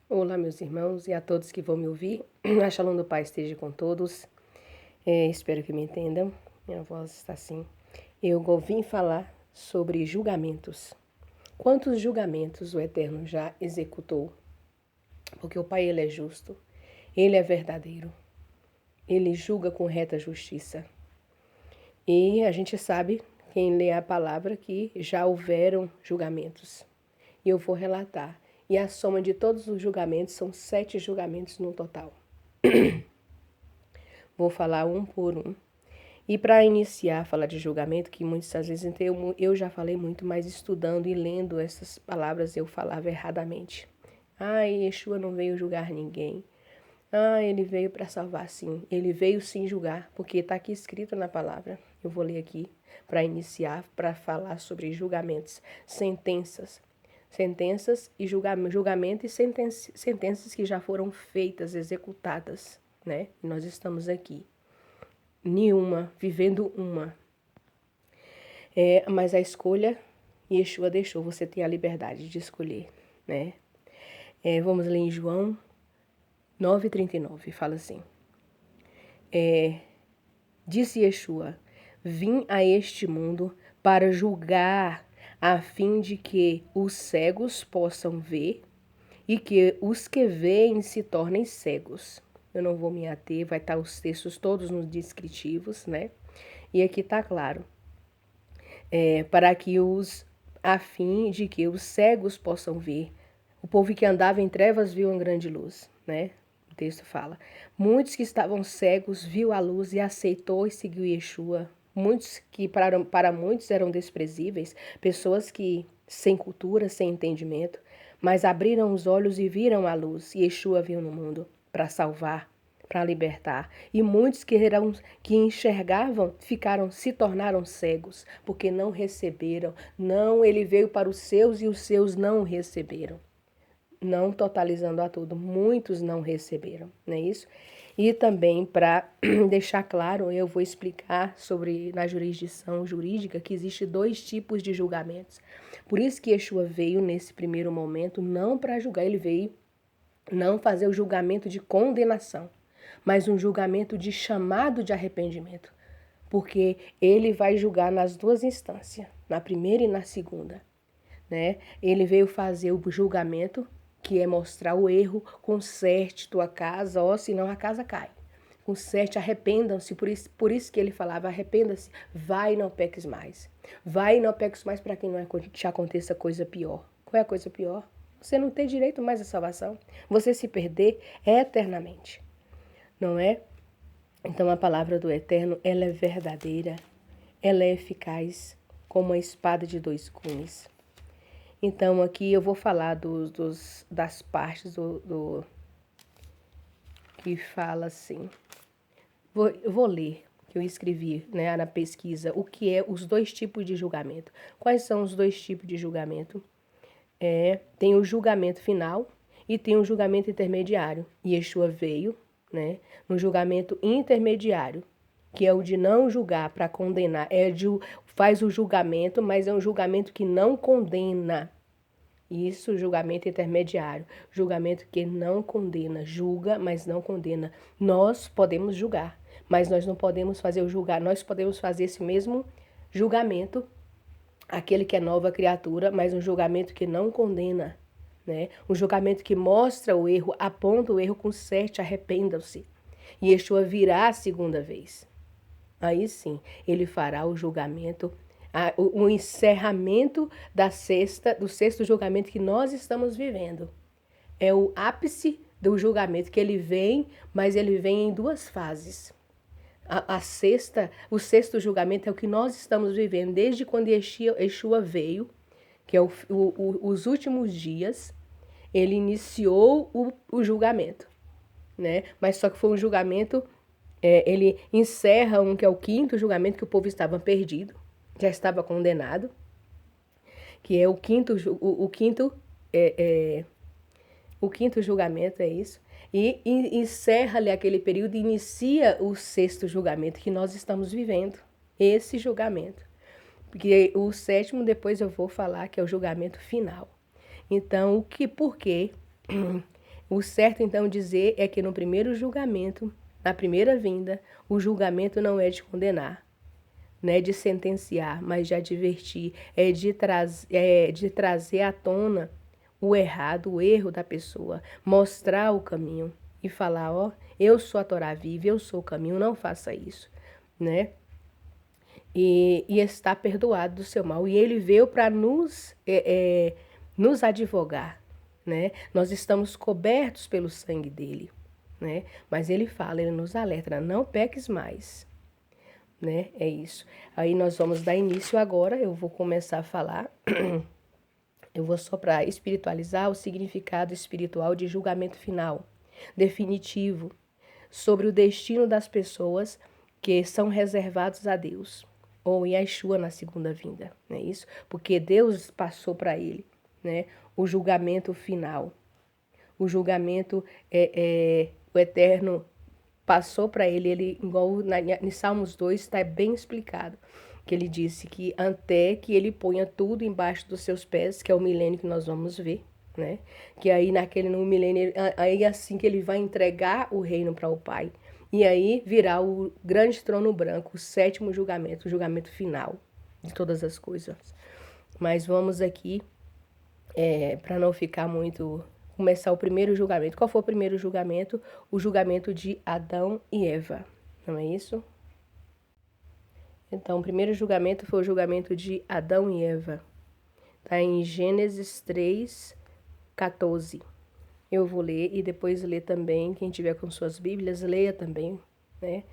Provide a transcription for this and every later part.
Olá, meus irmãos, e a todos que vão me ouvir. A Shalom do Pai esteja com todos. Espero que me entendam. Minha voz está assim. Eu vim falar sobre julgamentos. Quantos julgamentos o Eterno já executou? Porque o Pai, ele é justo, ele é verdadeiro, ele julga com reta justiça. E a gente sabe, quem lê a palavra, que já houveram julgamentos. E eu vou relatar. E a soma de todos os julgamentos são 7 julgamentos no total. Vou falar um por um. E para iniciar a falar de julgamento, que muitas vezes eu já falei muito, mas estudando e lendo essas palavras eu falava erradamente. Yeshua não veio julgar ninguém. Ele veio para salvar sim. Ele veio sim julgar, porque está aqui escrito na palavra. Eu vou ler aqui para iniciar, para falar sobre julgamentos, sentenças. Sentenças e julgamento e sentenças que já foram feitas, executadas, né? E nós estamos aqui. Nenhuma, vivendo uma. Mas a escolha, Yeshua deixou, você tem a liberdade de escolher, né? Vamos ler em João 9,39, fala assim. Disse Yeshua, vim a este mundo para julgar, a fim de que os cegos possam ver e que os que veem se tornem cegos. Eu não vou me ater, vai estar os textos todos nos descritivos, né? E aqui está claro. A fim de que os cegos possam ver. O povo que andava em trevas viu uma grande luz, né? O texto fala. Muitos que estavam cegos viu a luz e aceitou e seguiu Yeshua. Muitos que para muitos eram desprezíveis, pessoas que sem cultura, sem entendimento, mas abriram os olhos e viram a luz. Yeshua veio no mundo para salvar, para libertar. E muitos que enxergavam se tornaram cegos, porque não receberam. Não, ele veio para os seus e os seus não o receberam. Não totalizando a tudo, muitos não receberam, não é isso? E também, para deixar claro, eu vou explicar sobre, na jurisdição jurídica, que existe 2 tipos de julgamentos. Por isso que Yeshua veio nesse primeiro momento, não para julgar, ele veio não fazer o julgamento de condenação, mas um julgamento de chamado de arrependimento. Porque ele vai julgar nas 2 instâncias, na primeira e na segunda, né? Ele veio fazer o julgamento, que é mostrar o erro, conserte tua casa, senão a casa cai. Conserte, arrependam-se, por isso que ele falava, arrependa-se, vai e não peques mais. Vai e não peques mais para que não te aconteça coisa pior. Qual é a coisa pior? Você não ter direito mais à salvação. Você se perder eternamente, não é? Então a palavra do Eterno, ela é verdadeira, ela é eficaz, como uma espada de 2 gumes. Então, aqui eu vou falar das partes do que fala assim. Eu vou ler, que eu escrevi, né, na pesquisa, o que é os 2 tipos de julgamento. Quais são os 2 tipos de julgamento? Tem o julgamento final e tem o julgamento intermediário. Yeshua veio, né, no julgamento intermediário, que é o de não julgar para condenar. Faz o julgamento, mas é um julgamento que não condena. Isso, julgamento intermediário. Julgamento que não condena. Julga, mas não condena. Nós podemos julgar, mas nós não podemos fazer o julgar. Nós podemos fazer esse mesmo julgamento, aquele que é nova criatura, mas um julgamento que não condena, né? Um julgamento que mostra o erro, aponta o erro, conserte, arrependam-se. E Yeshua virá a segunda vez. Aí sim, ele fará o julgamento, o encerramento do 6º julgamento que nós estamos vivendo. É o ápice do julgamento que ele vem, mas ele vem em 2 fases. O 6º julgamento é o que nós estamos vivendo desde quando Yeshua veio, que é os últimos dias, ele iniciou o julgamento, né? Mas só que foi um julgamento, ele encerra que é o 5º julgamento, que o povo estava perdido, já estava condenado, que é o quinto julgamento, é isso. E encerra-lhe aquele período e inicia o 6º julgamento que nós estamos vivendo. Esse julgamento. Porque o 7º depois eu vou falar que é o julgamento final. Então, por quê? O certo, então, dizer é que no primeiro julgamento, na primeira vinda, o julgamento não é de condenar, não é de sentenciar, mas de advertir, é de trazer à tona o errado, o erro da pessoa, mostrar o caminho e falar, ó, eu sou a Torá viva, eu sou o caminho, não faça isso, né? E está perdoado do seu mal. E ele veio para nos advogar, né? Nós estamos cobertos pelo sangue dele, né? Mas ele fala, ele nos alerta, não peques mais, né? É isso. Aí nós vamos dar início agora, eu vou começar a falar, eu vou só para espiritualizar o significado espiritual de julgamento final, definitivo, sobre o destino das pessoas que são reservados a Deus, ou Yeshua na segunda vinda, não é isso? Porque Deus passou para ele, né, o julgamento final. O julgamento o Eterno passou para ele igual em Salmos 2 está bem explicado, que ele disse que até que ele ponha tudo embaixo dos seus pés, que é o milênio que nós vamos ver, né? Que aí no milênio, aí assim que ele vai entregar o reino para o Pai. E aí virá o grande trono branco, o sétimo julgamento, o julgamento final de todas as coisas. Mas vamos aqui, para não ficar muito, começar o primeiro julgamento. Qual foi o primeiro julgamento? O julgamento de Adão e Eva, não é isso? Então, o primeiro julgamento foi o julgamento de Adão e Eva. Está em Gênesis 3, 14. Eu vou ler e depois ler também, quem tiver com suas Bíblias, leia também, né?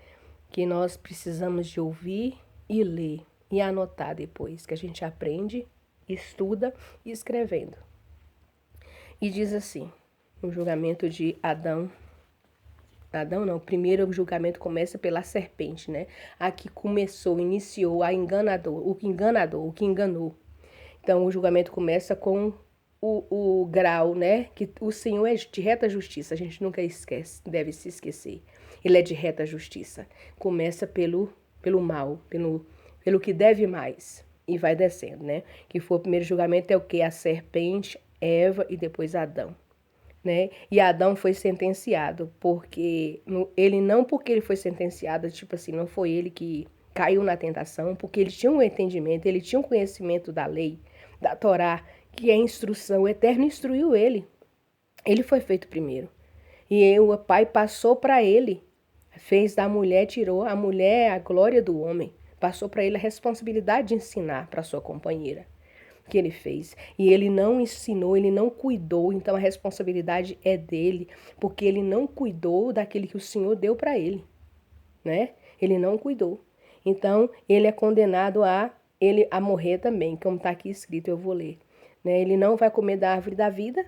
Que nós precisamos de ouvir e ler e anotar depois, que a gente aprende, estuda e escrevendo. E diz assim, o julgamento de Adão não, primeiro o julgamento começa pela serpente, né? A que começou, iniciou o que enganou. Então, o julgamento começa com o grau, né? Que o Senhor é de reta justiça, a gente nunca esquece, deve se esquecer. Ele é de reta justiça. Começa pelo mal, pelo que deve mais e vai descendo, né? Que foi o primeiro julgamento é o que? A serpente, Eva e depois Adão. Né? E Adão foi sentenciado porque ele foi sentenciado, tipo assim, não foi ele que caiu na tentação, porque ele tinha um entendimento, ele tinha um conhecimento da lei, da Torá, que é instrução, o Eterno instruiu ele. Ele foi feito primeiro. E o pai passou para ele, fez da mulher, tirou a mulher a glória do homem, passou para ele a responsabilidade de ensinar para sua companheira que ele fez. E ele não ensinou, ele não cuidou, então a responsabilidade é dele, porque ele não cuidou daquele que o Senhor deu para ele, né? Ele não cuidou. Então, ele é condenado a morrer também, como está aqui escrito, eu vou ler. Né? Ele não vai comer da árvore da vida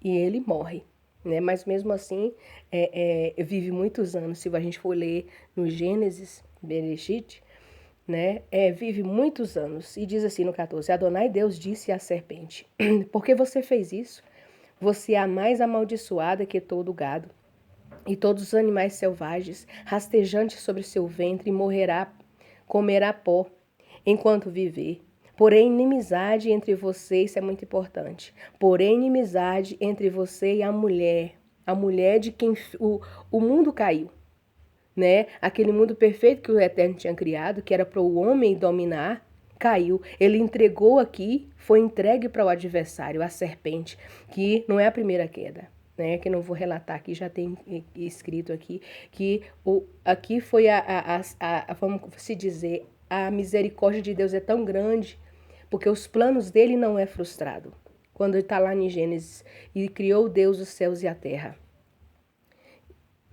e ele morre. Né? Mas mesmo assim, vive muitos anos. Se a gente for ler no Gênesis, Bereshit, né, vive muitos anos. E diz assim no 14, Adonai Deus disse à serpente, por que você fez isso? Você é a mais amaldiçoada que todo o gado e todos os animais selvagens, rastejantes sobre seu ventre, e comerá pó, enquanto viver. Porém, inimizade entre você, isso é muito importante, porém, inimizade entre você e a mulher de quem o mundo caiu. Né? Aquele mundo perfeito que o Eterno tinha criado, que era para o homem dominar, caiu. Ele entregou aqui, foi entregue para o adversário, a serpente, que não é a primeira queda, né? Que não vou relatar aqui, já tem escrito aqui, que aqui foi vamos se dizer, a misericórdia de Deus é tão grande, porque os planos dele não é frustrado. Quando ele está lá em Gênesis, e criou Deus os céus e a terra.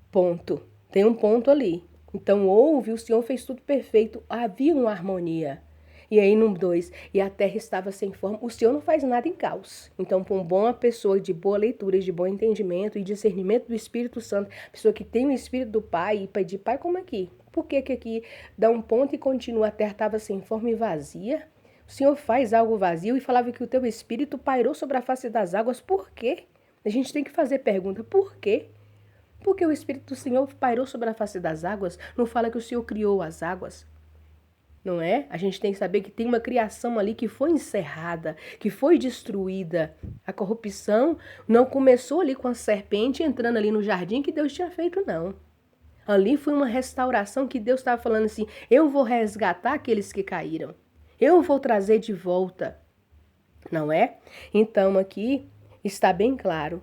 Ponto. Tem um ponto ali. Então, o Senhor fez tudo perfeito. Havia uma harmonia. E aí, no 2, e a terra estava sem forma. O Senhor não faz nada em caos. Então, para uma boa pessoa de boa leitura, de bom entendimento e discernimento do Espírito Santo, pessoa que tem o Espírito do Pai, e pedir, Pai, como aqui? Por que aqui dá um ponto e continua, a terra estava sem forma e vazia? O Senhor faz algo vazio e falava que o teu Espírito pairou sobre a face das águas. Por quê? A gente tem que fazer pergunta, por quê? Porque o Espírito do Senhor pairou sobre a face das águas, não fala que o Senhor criou as águas. não é? A gente tem que saber que tem uma criação ali que foi encerrada, que foi destruída. A corrupção não começou ali com a serpente entrando ali no jardim que Deus tinha feito, não. Ali foi uma restauração que Deus estava falando assim, eu vou resgatar aqueles que caíram. Eu vou trazer de volta, não é? Então aqui está bem claro,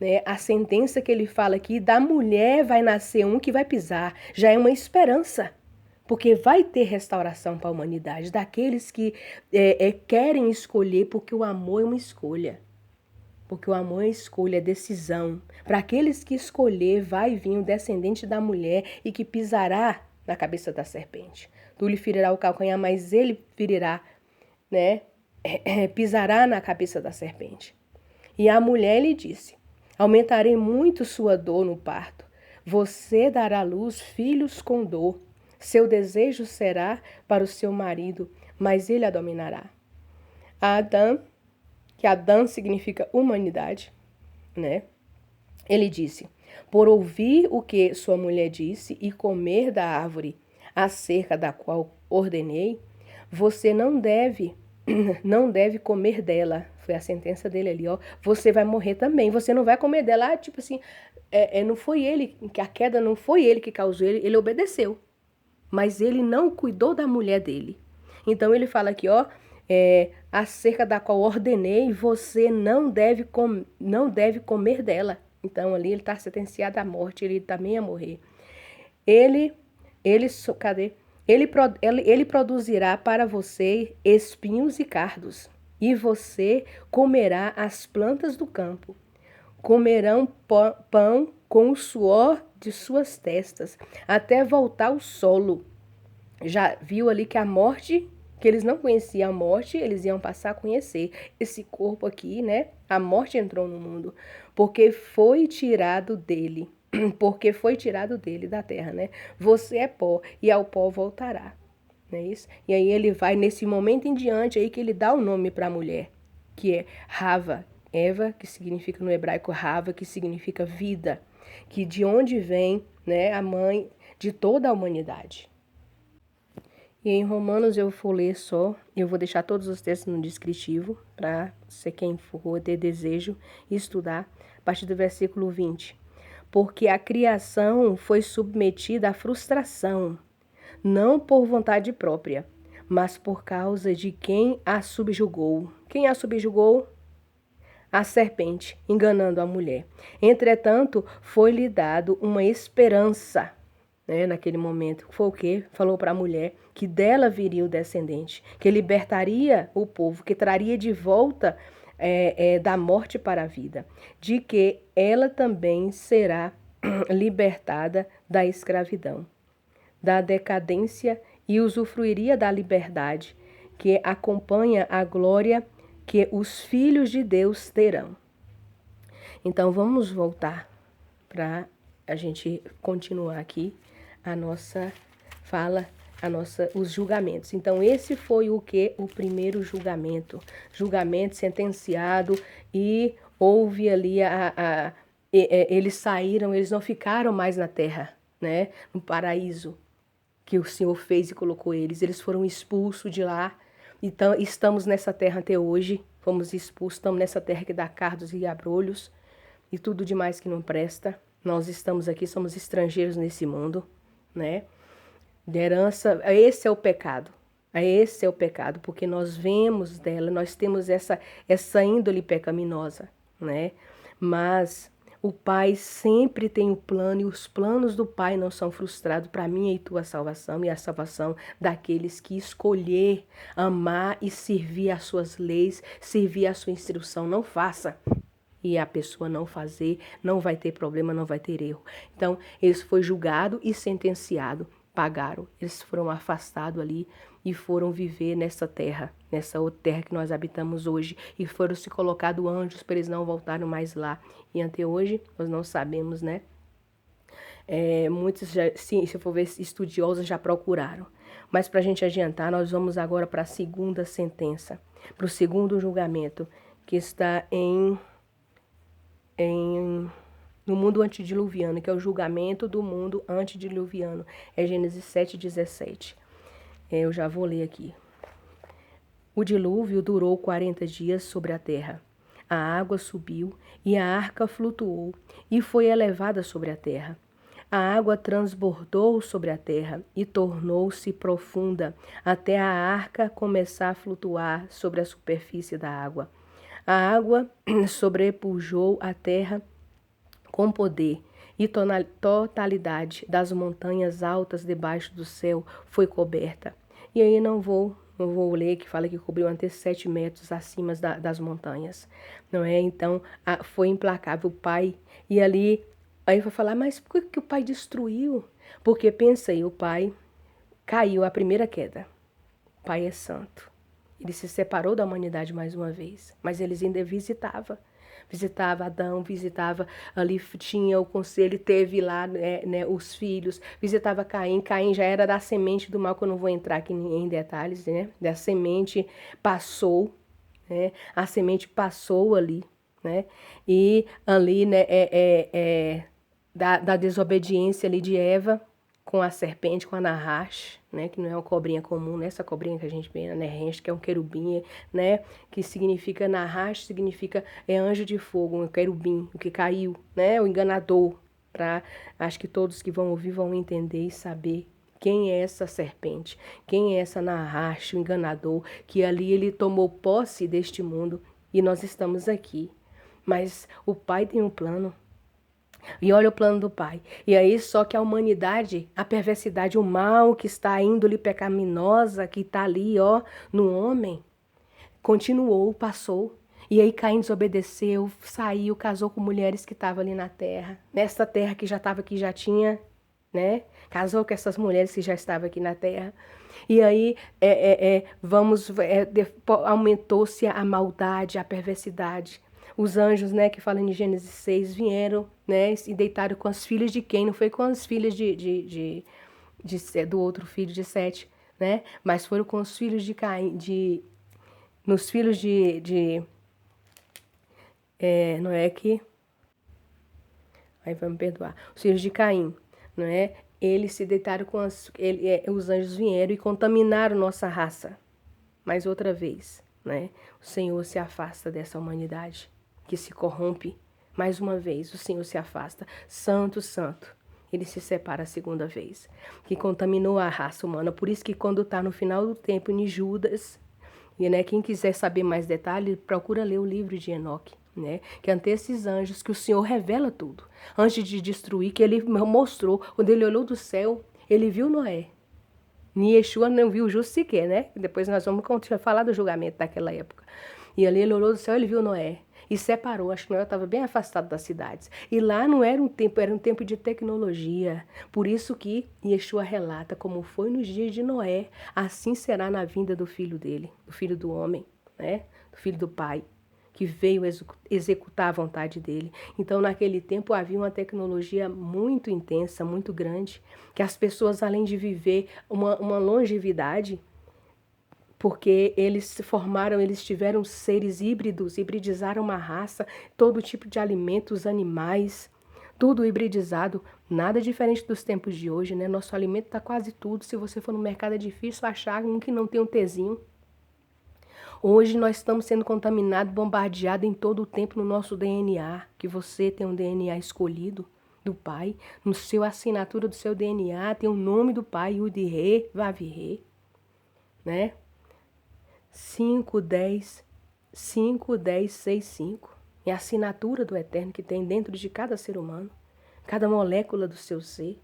né? A sentença que ele fala aqui, da mulher vai nascer um que vai pisar, já é uma esperança. Porque vai ter restauração para a humanidade, daqueles que querem escolher, porque o amor é uma escolha. Porque o amor é escolha, é decisão. Para aqueles que escolher, vai vir o descendente da mulher e que pisará na cabeça da serpente. Tu lhe ferirá o calcanhar, mas ele ferirá, né? Pisará na cabeça da serpente. E a mulher lhe disse, aumentarei muito sua dor no parto. Você dará à luz filhos com dor. Seu desejo será para o seu marido, mas ele a dominará. Adão, que Adão significa humanidade, né? Ele disse, por ouvir o que sua mulher disse e comer da árvore acerca da qual ordenei, você não deve comer dela. Foi a sentença dele ali, ó. Você vai morrer também, você não vai comer dela. Ah, tipo assim, não foi ele, que a queda não foi ele que causou, ele obedeceu. Mas ele não cuidou da mulher dele. Então ele fala aqui, ó, acerca da qual ordenei, você não deve comer dela. Então ali ele está sentenciado à morte, ele também ia morrer. Cadê? Ele produzirá para você espinhos e cardos, e você comerá as plantas do campo. Comerão pão com o suor de suas testas, até voltar ao solo. Já viu ali que a morte, que eles não conheciam a morte, eles iam passar a conhecer. Esse corpo aqui, né? A morte entrou no mundo, porque foi tirado dele. Porque foi tirado dele da terra, né? Você é pó e ao pó voltará. Não é isso? E aí ele vai, nesse momento em diante, aí que ele dá o nome para a mulher, que é Rava, Eva, que significa no hebraico Rava, que significa vida, que de onde vem, né, a mãe de toda a humanidade. E em Romanos eu vou ler só, eu vou deixar todos os textos no descritivo, para ser quem for ter desejo estudar, a partir do versículo 20. Porque a criação foi submetida à frustração, não por vontade própria, mas por causa de quem a subjugou. Quem a subjugou? A serpente, enganando a mulher. Entretanto, foi-lhe dado uma esperança, né, naquele momento. Foi o quê? Falou para a mulher que dela viria o descendente, que libertaria o povo, que traria de volta da morte para a vida, de que ela também será libertada da escravidão, da decadência e usufruiria da liberdade que acompanha a glória que os filhos de Deus terão. Então vamos voltar para a gente continuar aqui a nossa fala, os julgamentos. Então esse foi o primeiro julgamento sentenciado, e houve ali eles saíram, eles não ficaram mais na terra, né, no paraíso que o Senhor fez e colocou eles foram expulsos de lá. Então, estamos nessa terra até hoje, fomos expulsos, estamos nessa terra que dá cardos e abrolhos e tudo demais que não presta. Nós estamos aqui, somos estrangeiros nesse mundo, né? De herança, esse é o pecado. Esse é o pecado, porque nós vemos dela, nós temos essa índole pecaminosa, né? Mas o Pai sempre tem o plano, e os planos do Pai não são frustrados para minha e tua salvação, e a salvação daqueles que escolher amar e servir às suas leis, servir à sua instrução. Não faça. E a pessoa não fazer, não vai ter problema, não vai ter erro. Então, eles foram julgados e sentenciados, pagaram. Eles foram afastados ali e foram viver nessa terra, nessa outra terra que nós habitamos hoje. E foram se colocados anjos para eles não voltarem mais lá. E até hoje, nós não sabemos, né? Muitos, sim, se for ver, estudiosos já procuraram. Mas para a gente adiantar, nós vamos agora para a segunda sentença, para o segundo julgamento, que está no mundo antediluviano, que é o julgamento do mundo antediluviano. É Gênesis 7:17. Eu já vou ler aqui. O dilúvio durou 40 dias sobre a terra. A água subiu e a arca flutuou e foi elevada sobre a terra. A água transbordou sobre a terra e tornou-se profunda, até a arca começar a flutuar sobre a superfície da água. A água sobrepujou a terra com poder, e totalidade das montanhas altas debaixo do céu foi coberta. E aí não vou ler, que fala que cobriu até 7 metros acima das montanhas, não é? Então, foi implacável o Pai. E ali, aí vai falar, mas por que o Pai destruiu? Porque pensa aí, o Pai caiu a primeira queda. O Pai é santo. Ele se separou da humanidade mais uma vez, mas eles ainda visitava Adão, visitava ali, tinha o conselho, teve lá os filhos, visitava Caim. Caim já era da semente do mal, que eu não vou entrar aqui em detalhes, né? Da semente passou, né? A semente passou ali, né? E ali, né, da desobediência ali de Eva com a serpente, com a Nahash, né, que não é uma cobrinha comum, né, essa cobrinha que a gente vê na Nerrenche, que é um querubim, né, que significa Nahash, significa anjo de fogo, um querubim, o que caiu, né, o enganador. Acho que todos que vão ouvir vão entender e saber quem é essa serpente, quem é essa Nahash, o enganador, que ali ele tomou posse deste mundo e nós estamos aqui. Mas o Pai tem um plano. E olha o plano do Pai. E aí, só que a humanidade, a perversidade, o mal que está, a índole pecaminosa que está ali, ó, no homem, continuou, passou. E aí Caim desobedeceu, saiu, casou com mulheres que estavam ali na terra. Nessa terra que já estava aqui, já tinha, né? Casou com essas mulheres que já estavam aqui na terra. E aí, aumentou-se a maldade, a perversidade. Os anjos, né, que falam em Gênesis 6, vieram, né, e deitaram com as filhas de quem? Não foi com as filhas do outro filho de Sete, né? Mas foram com os filhos de Caim, nos filhos não é que... Aí vai me perdoar. Os filhos de Caim, não é? Eles se deitaram com os anjos vieram e contaminaram nossa raça. Mais outra vez, né? O Senhor se afasta dessa humanidade que se corrompe. Mais uma vez, o Senhor se afasta. Santo, santo. Ele se separa a segunda vez. Que contaminou a raça humana. Por isso que quando está no final do tempo, em Judas, e, né, quem quiser saber mais detalhes, procura ler o livro de Enoque. Né, que ante esses anjos, que o Senhor revela tudo. Antes de destruir, que ele mostrou, quando ele olhou do céu, ele viu Noé. Yeshua não viu o justo sequer, né? Depois nós vamos falar do julgamento daquela época. E ali ele olhou do céu, ele viu Noé. E separou, acho que Noé estava bem afastado das cidades. E lá não era um tempo, era um tempo de tecnologia. Por isso que Yeshua relata como foi nos dias de Noé, assim será na vinda do filho dele, do filho do homem, né? Do filho do pai, que veio executar a vontade dele. Então, naquele tempo, havia uma tecnologia muito intensa, muito grande, que as pessoas, além de viver uma longevidade, porque eles tiveram seres híbridos, hibridizaram uma raça, todo tipo de alimentos, animais, tudo hibridizado, nada diferente dos tempos de hoje, né? Nosso alimento está quase tudo. Se você for no mercado, é difícil achar um que não tem um tezinho. Hoje nós estamos sendo contaminados, bombardeados em todo o tempo no nosso DNA, que você tem um DNA escolhido do Pai, no seu assinatura do seu DNA tem o nome do Pai, Yud-Re, Vav-Re, né? 51065 é a assinatura do Eterno que tem dentro de cada ser humano, cada molécula do seu ser.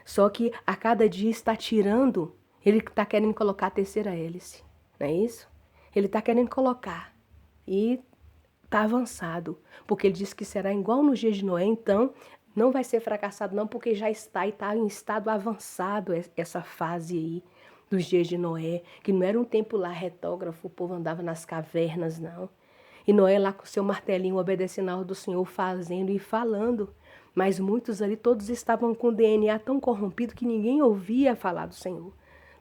Só que a cada dia está tirando, ele está querendo colocar a terceira hélice, não é isso? Ele está querendo colocar e está avançado, porque ele disse que será igual nos dias de Noé, então não vai ser fracassado não, porque já está e está em estado avançado essa fase aí dos dias de Noé, que não era um tempo lá retógrafo, o povo andava nas cavernas, não. E Noé lá com seu martelinho obedecendo a ordem do Senhor, fazendo e falando, mas muitos ali, todos estavam com o DNA tão corrompido que ninguém ouvia falar do Senhor.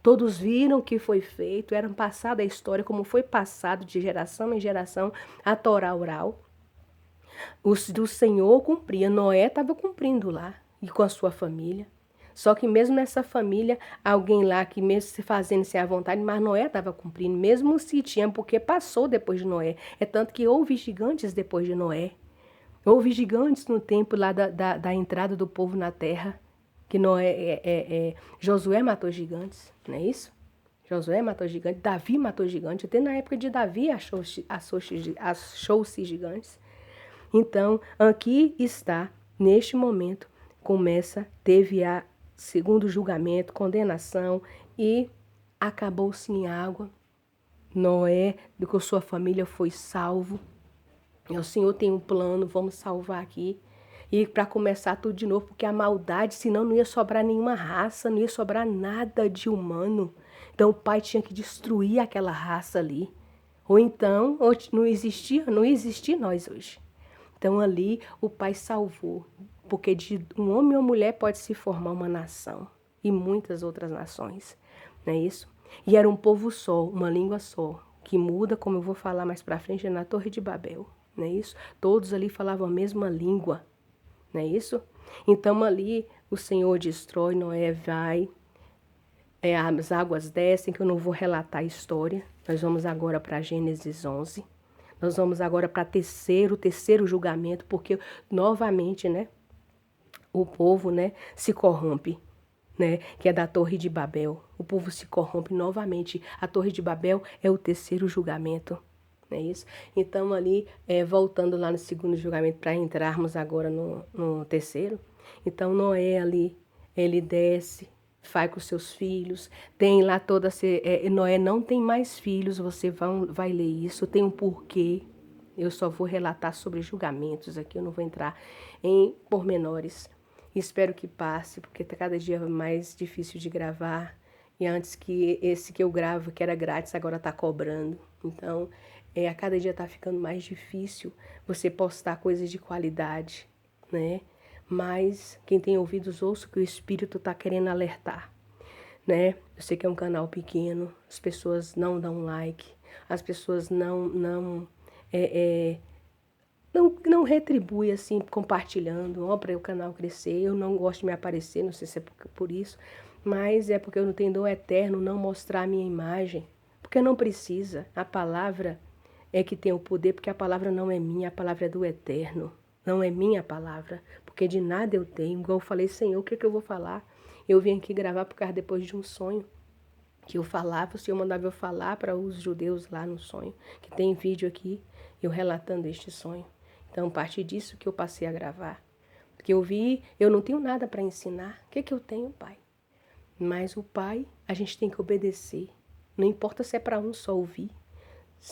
Todos viram o que foi feito, era passada a história, como foi passado de geração em geração a Torá oral. O do Senhor cumpria, Noé estava cumprindo lá, e com a sua família. Só que mesmo nessa família, alguém lá que mesmo se fazendo sem a vontade, mas Noé estava cumprindo, mesmo se tinha, porque passou depois de Noé. É tanto que houve gigantes depois de Noé. Houve gigantes no tempo lá da entrada do povo na terra, que Josué matou gigantes, não é isso? Josué matou gigantes, Davi matou gigantes, até na época de Davi achou-se gigantes. Então, aqui está, neste momento, teve a segundo julgamento, condenação e acabou-se em água. Noé, com sua família, foi salvo. E o Senhor tem um plano, vamos salvar aqui. E para começar tudo de novo, porque a maldade, senão não ia sobrar nenhuma raça, não ia sobrar nada de humano. Então o pai tinha que destruir aquela raça ali. Ou então, não existia nós hoje. Então ali o pai salvou, porque de um homem ou mulher pode se formar uma nação e muitas outras nações, não é isso? E era um povo só, uma língua só, que muda, como eu vou falar mais para frente, na Torre de Babel, não é isso? Todos ali falavam a mesma língua, não é isso? Então ali o Senhor destrói, Noé vai, as águas descem, que eu não vou relatar a história, nós vamos agora para Gênesis 11. Nós vamos agora para o terceiro julgamento, porque novamente, né, o povo, né, se corrompe, né, que é da Torre de Babel. O povo se corrompe novamente. A Torre de Babel é o terceiro julgamento, não é isso? Então ali, voltando lá no segundo julgamento, para entrarmos agora no terceiro. Então Noé ali, ele desce, vai com seus filhos, tem lá Noé não tem mais filhos, você vai ler isso, tem um porquê. Eu só vou relatar sobre julgamentos aqui, eu não vou entrar em pormenores. Espero que passe, porque tá cada dia mais difícil de gravar. E antes que esse que eu gravo, que era grátis, agora tá cobrando. Então, a cada dia tá ficando mais difícil você postar coisas de qualidade, né? Mas quem tem ouvidos ouça o que o Espírito está querendo alertar, né? Eu sei que é um canal pequeno, as pessoas não dão like, as pessoas não retribuem assim, compartilhando, para o canal crescer. Eu não gosto de me aparecer, não sei se é por isso, mas é porque eu não tenho dom eterno não mostrar a minha imagem, porque não precisa. A palavra é que tem o poder, porque a palavra não é minha, a palavra é do eterno. Não é minha palavra, porque de nada eu tenho. Igual eu falei, Senhor, o que é que eu vou falar? Eu vim aqui gravar por causa depois de um sonho que eu falava, o Senhor mandava eu falar para os judeus lá no sonho, que tem vídeo aqui, eu relatando este sonho. Então, a partir disso que eu passei a gravar. Porque eu não tenho nada para ensinar. O que é que eu tenho, Pai? Mas o Pai, a gente tem que obedecer. Não importa se é para um só ouvir,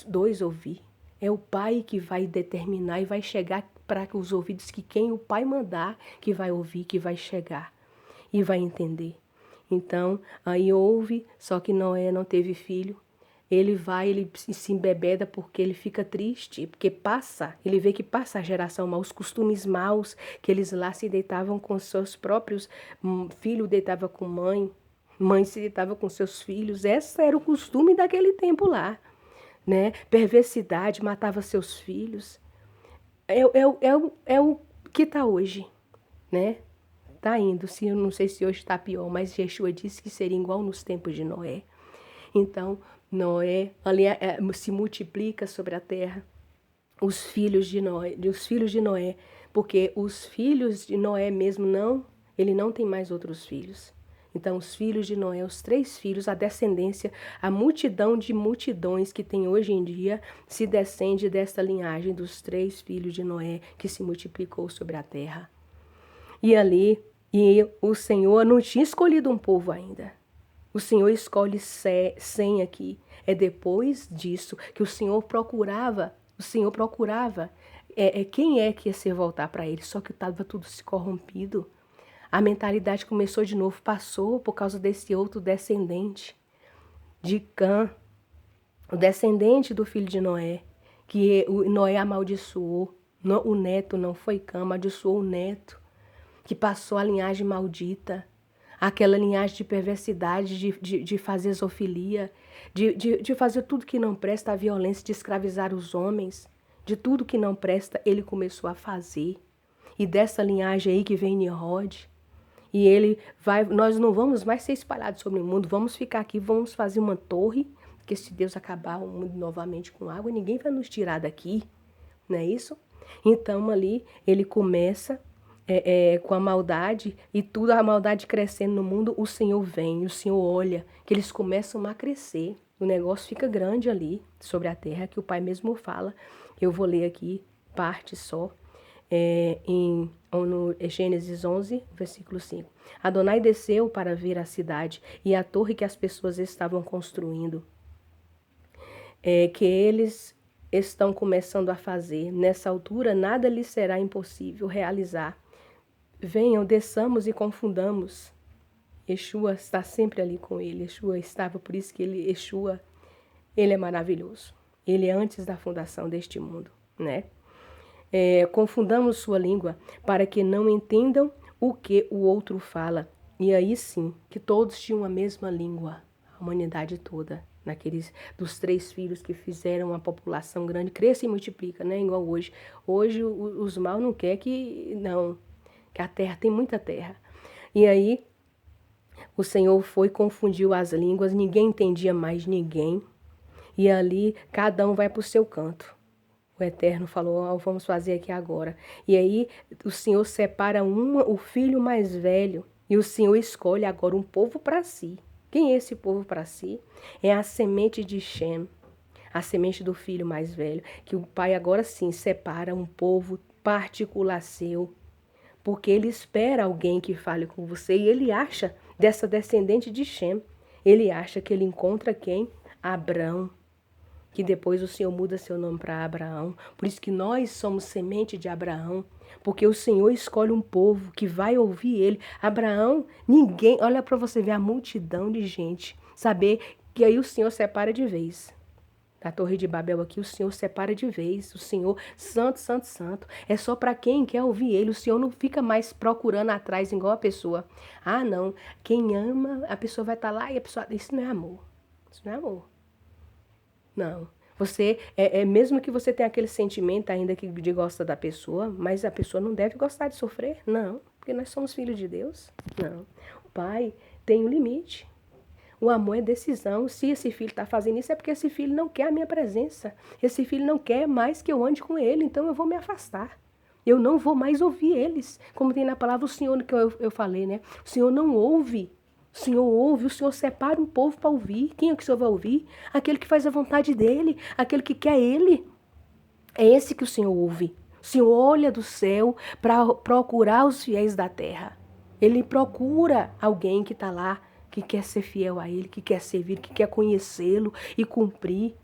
dois ouvir. É o Pai que vai determinar e vai chegar para os ouvidos que quem o Pai mandar, que vai ouvir, que vai chegar e vai entender. Então, aí ouve, só que Noé não teve filho. Ele se embebeda porque ele fica triste, porque ele vê que passa a geração mal, os costumes maus, que eles lá se deitavam com seus próprios, filho deitava com mãe se deitava com seus filhos. Esse era o costume daquele tempo lá, né? Perversidade, matava seus filhos. É o que está hoje, né? Está indo, eu não sei se hoje está pior, mas Yeshua disse que seria igual nos tempos de Noé. Então, Noé ali se multiplica sobre a terra, os filhos de Noé, porque os filhos de Noé mesmo ele não tem mais outros filhos. Então, os filhos de Noé, os 3 filhos, a descendência, a multidão de multidões que tem hoje em dia, se descende desta linhagem dos 3 filhos de Noé que se multiplicou sobre a terra. E o Senhor não tinha escolhido um povo ainda. O Senhor escolhe 100 aqui. É depois disso que o Senhor procurava quem é que ia se voltar para ele, só que estava tudo se corrompido. A mentalidade começou de novo, passou por causa desse outro descendente de Cã, o descendente do filho de Noé, que o Noé amaldiçoou. O neto não foi Cã, amaldiçoou o neto, que passou a linhagem maldita, aquela linhagem de perversidade, de fazer zoofilia, de fazer tudo que não presta, a violência, de escravizar os homens, de tudo que não presta, ele começou a fazer. E dessa linhagem aí que vem Nimrod, E ele vai, nós não vamos mais ser espalhados sobre o mundo, vamos ficar aqui, vamos fazer uma torre, porque se Deus acabar o mundo novamente com água, ninguém vai nos tirar daqui, não é isso? Então ali ele começa com a maldade e tudo a maldade crescendo no mundo, o Senhor vem, o Senhor olha, que eles começam a crescer, o negócio fica grande ali sobre a terra, que o Pai mesmo fala. Eu vou ler aqui parte só, no Gênesis 11, versículo 5. Adonai desceu para ver a cidade e a torre que as pessoas estavam construindo, que eles estão começando a fazer. Nessa altura, nada lhes será impossível realizar. Venham, desçamos e confundamos. Yeshua está sempre ali com ele. Yeshua estava, por isso que Yeshua, ele é maravilhoso. Ele é antes da fundação deste mundo, né? Confundamos sua língua para que não entendam o que o outro fala. E aí sim, que todos tinham a mesma língua, a humanidade toda. Naqueles dos 3 filhos que fizeram a população grande, cresce e multiplica, né? Igual hoje. Hoje os mal não quer que a terra tem muita terra. E aí o Senhor foi confundiu as línguas, ninguém entendia mais ninguém. E ali cada um vai para o seu canto. O Eterno falou, vamos fazer aqui agora. E aí o Senhor separa o filho mais velho e o Senhor escolhe agora um povo para si. Quem é esse povo para si? É a semente de Shem, a semente do filho mais velho, que o pai agora sim separa um povo particular seu, porque ele espera alguém que fale com você e ele acha dessa descendente de Shem, ele acha que ele encontra quem? Abrão. Que depois o Senhor muda seu nome para Abraão. Por isso que nós somos semente de Abraão. Porque o Senhor escolhe um povo que vai ouvir ele. Abraão, ninguém... Olha para você ver a multidão de gente. Saber que aí o Senhor separa de vez. Da Torre de Babel aqui, o Senhor separa de vez. O Senhor, santo, santo, santo. É só para quem quer ouvir ele. O Senhor não fica mais procurando atrás igual a pessoa. Ah, não. Quem ama, a pessoa vai estar lá e a pessoa... Isso não é amor. Isso não é amor. Não, você, mesmo que você tenha aquele sentimento ainda que de gosta da pessoa, mas a pessoa não deve gostar de sofrer, não, porque nós somos filhos de Deus, não. O pai tem um limite, o amor é decisão, se esse filho está fazendo isso é porque esse filho não quer a minha presença, esse filho não quer mais que eu ande com ele, então eu vou me afastar. Eu não vou mais ouvir eles, como tem na palavra o Senhor que eu falei, né? O Senhor não ouve. O Senhor ouve, o Senhor separa um povo para ouvir. Quem é que o Senhor vai ouvir? Aquele que faz a vontade dele, aquele que quer ele. É esse que o Senhor ouve. O Senhor olha do céu para procurar os fiéis da terra. Ele procura alguém que está lá, que quer ser fiel a ele, que quer servir, que quer conhecê-lo e cumprir.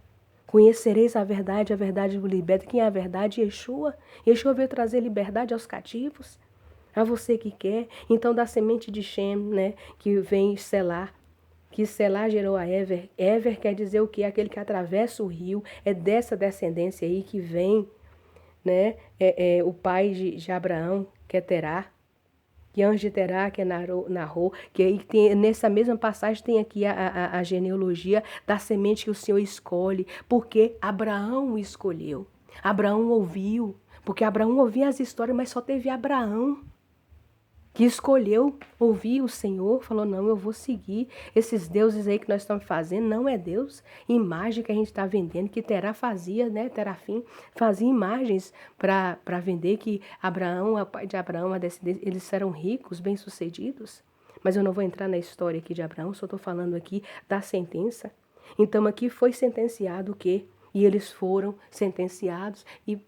Conhecereis a verdade vos liberta. Quem é a verdade? Yeshua. Yeshua veio trazer liberdade aos cativos. A você que quer, então da semente de Shem, né, que vem Selá, que Selá gerou a Ever. Ever quer dizer o quê? Aquele que atravessa o rio, é dessa descendência aí que vem, né, o pai de Abraão, que é Terá, que antes de Terá, que é Narô, que aí tem, nessa mesma passagem tem aqui a genealogia da semente que o Senhor escolhe, porque Abraão o escolheu, Abraão ouviu, porque Abraão ouvia as histórias, mas só teve Abraão que escolheu ouvir o Senhor, falou, não, eu vou seguir esses deuses aí que nós estamos fazendo, não é Deus, imagem que a gente está vendendo, que Terá fazia, né, Terafim, fazia imagens para vender, que Abraão, o pai de Abraão, a descendência, eles eram ricos, bem-sucedidos, mas eu não vou entrar na história aqui de Abraão, só estou falando aqui da sentença. Então aqui foi sentenciado o quê? E eles foram sentenciados e